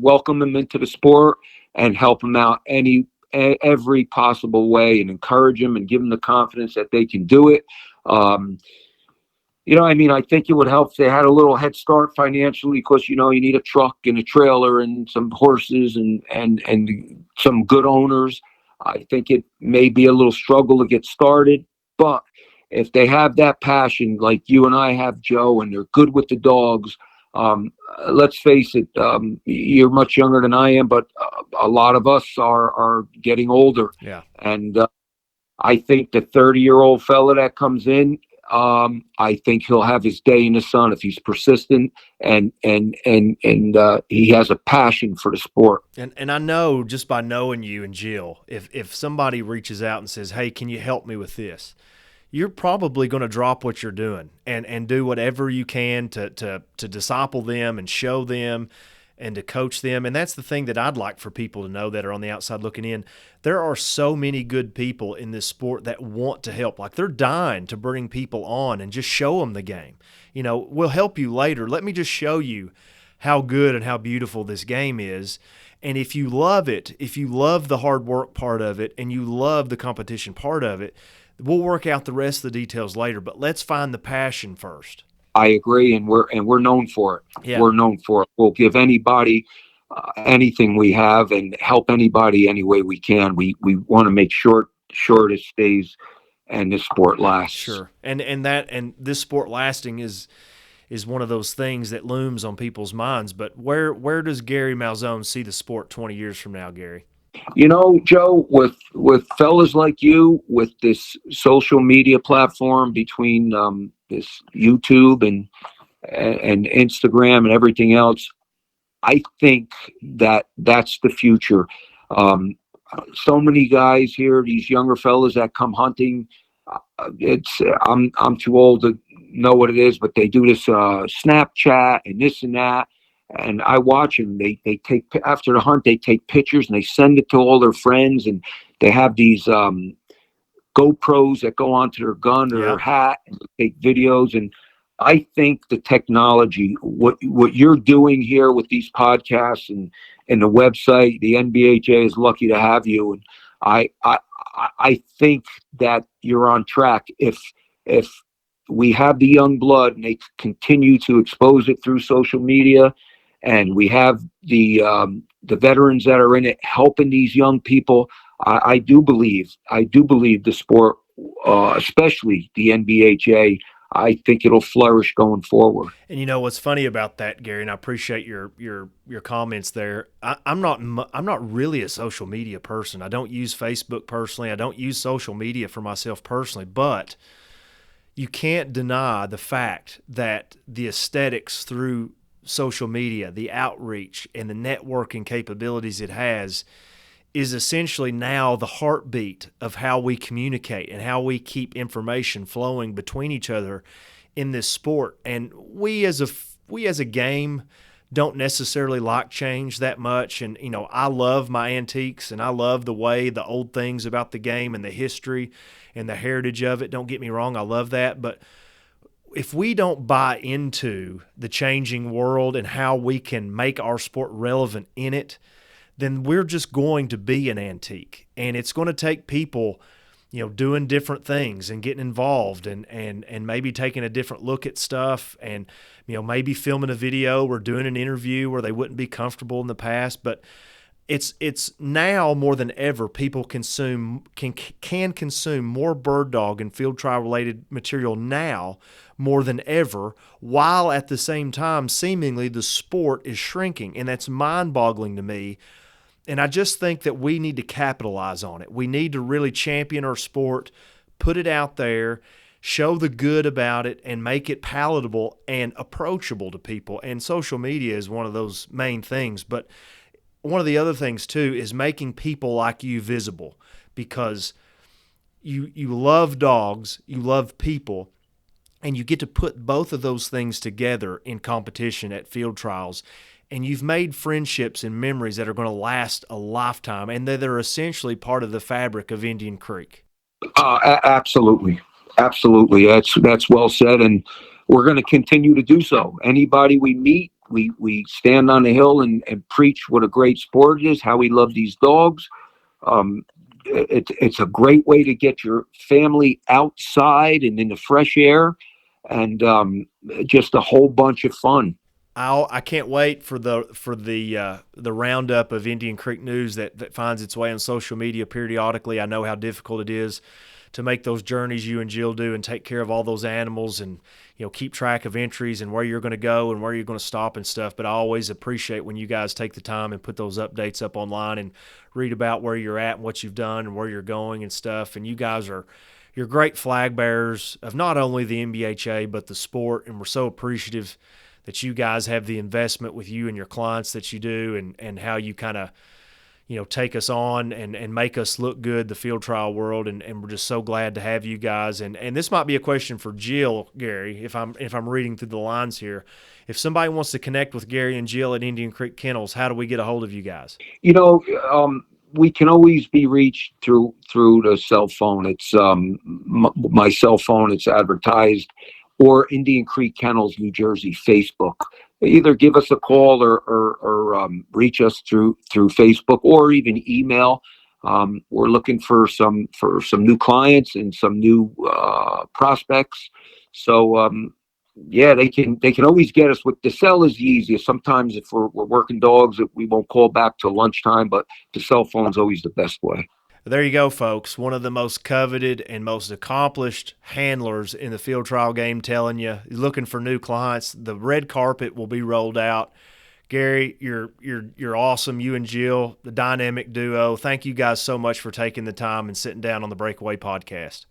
welcome them into the sport and help them out every possible way, and encourage them and give them the confidence that they can do it. I think it would help if they had a little head start financially, because, you need a truck and a trailer and some horses and some good owners. I think it may be a little struggle to get started, but if they have that passion like you and I have, Joe, and they're good with the dogs, Let's face it, you're much younger than I am, but a lot of us are getting older. Yeah. And I think the 30-year-old fella that comes in, I think he'll have his day in the sun if he's persistent and he has a passion for the sport. And I know just by knowing you and Jill, if somebody reaches out and says, "Hey, can you help me with this?" you're probably going to drop what you're doing and do whatever you can to disciple them and show them and to coach them. And that's the thing that I'd like for people to know that are on the outside looking in. There are so many good people in this sport that want to help. Like, they're dying to bring people on and just show them the game. You know, we'll help you later. Let me just show you how good and how beautiful this game is. And if you love it, if you love the hard work part of it and you love the competition part of it, we'll work out the rest of the details later. But let's find the passion first. I agree, and we're known for it. Yeah. We're known for it. We'll give anybody anything we have and help anybody any way we can. We want to make sure it stays and this sport lasts. Sure. And this sport lasting is one of those things that looms on people's minds. But where does Garry Malzone see the sport 20 years from now, Garry? You know, Joe, with fellas like you, with this social media platform between this YouTube and Instagram and everything else, I think that's the future. So many guys here, these younger fellas that come hunting. I'm too old to know what it is, but they do this Snapchat and this and that. And I watch them. They take, after the hunt, they take pictures and they send it to all their friends. And they have these GoPros that go onto their gun or their hat and take videos. And I think the technology, what you're doing here with these podcasts and the website, the NBHA is lucky to have you. And I think that you're on track. If we have the young blood and they continue to expose it through social media, and we have the veterans that are in it helping these young people, I do believe the sport, especially the NBHA, I think it'll flourish going forward. And you know what's funny about that, Garry, and I appreciate your comments there. I'm not really a social media person. I don't use Facebook personally. I don't use social media for myself personally, but you can't deny the fact that the aesthetics through social media, the outreach and the networking capabilities it has is essentially now the heartbeat of how we communicate and how we keep information flowing between each other in this sport. And we as a game don't necessarily like change that much. And, you know, I love my antiques and I love the way the old things about the game and the history and the heritage of it. Don't get me wrong. I love that. But if we don't buy into the changing world and how we can make our sport relevant in it, then we're just going to be an antique. And it's going to take people, you know, doing different things and getting involved and maybe taking a different look at stuff and, you know, maybe filming a video or doing an interview where they wouldn't be comfortable in the past. But it's now more than ever people can consume more bird dog and field trial related material now more than ever, while at the same time seemingly the sport is shrinking. And that's mind-boggling to me. And I just think that we need to capitalize on it. We need to really champion our sport, put it out there, show the good about it, and make it palatable and approachable to people. And social media is one of those main things. But one of the other things, too, is making people like you visible, because you love dogs, you love people, and you get to put both of those things together in competition at field trials. And you've made friendships and memories that are going to last a lifetime, and that are essentially part of the fabric of Indian Creek. Absolutely. Absolutely. That's well said. And we're going to continue to do so. Anybody we meet, we stand on the hill and preach what a great sport it is, how we love these dogs. It's a great way to get your family outside and in the fresh air, and just a whole bunch of fun. I can't wait for the roundup of Indian Creek news that finds its way on social media periodically. I know how difficult it is to make those journeys you and Jill do and take care of all those animals. And, keep track of entries and where you're going to go and where you're going to stop and stuff. But I always appreciate when you guys take the time and put those updates up online and read about where you're at and what you've done and where you're going and stuff. And you guys you're great flag bearers of not only the NBHA but the sport, and we're so appreciative that you guys have the investment with you and your clients that you do, and how you kind of take us on and make us look good, the field trial world, and we're just so glad to have you guys. And this might be a question for Jill, Garry, if I'm reading through the lines here. If somebody wants to connect with Garry and Jill at Indian Creek Kennels, how do we get a hold of you guys? We can always be reached through the cell phone. It's my cell phone. It's advertised, or Indian Creek Kennels, New Jersey Facebook. Either give us a call or reach us through Facebook, or even email. We're looking for some new clients and some new prospects. So they can always get us. With the cell is the easiest. Sometimes if we're working dogs, we won't call back till lunchtime, but the cell phone's always the best way. There you go, folks. One of the most coveted and most accomplished handlers in the field trial game telling you, looking for new clients. The red carpet will be rolled out. Garry, you're awesome. You and Jill, the dynamic duo. Thank you guys so much for taking the time and sitting down on the Breakaway Podcast.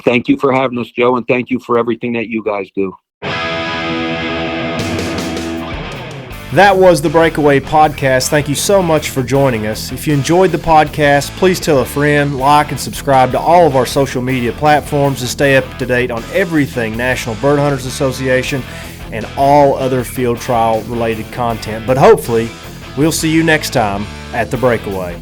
Thank you for having us, Joe, and thank you for everything that you guys do. That was the Breakaway Podcast. Thank you so much for joining us. If you enjoyed the podcast, please tell a friend, like, and subscribe to all of our social media platforms to stay up to date on everything National Bird Hunters Association and all other field trial related content. But hopefully, we'll see you next time at the Breakaway.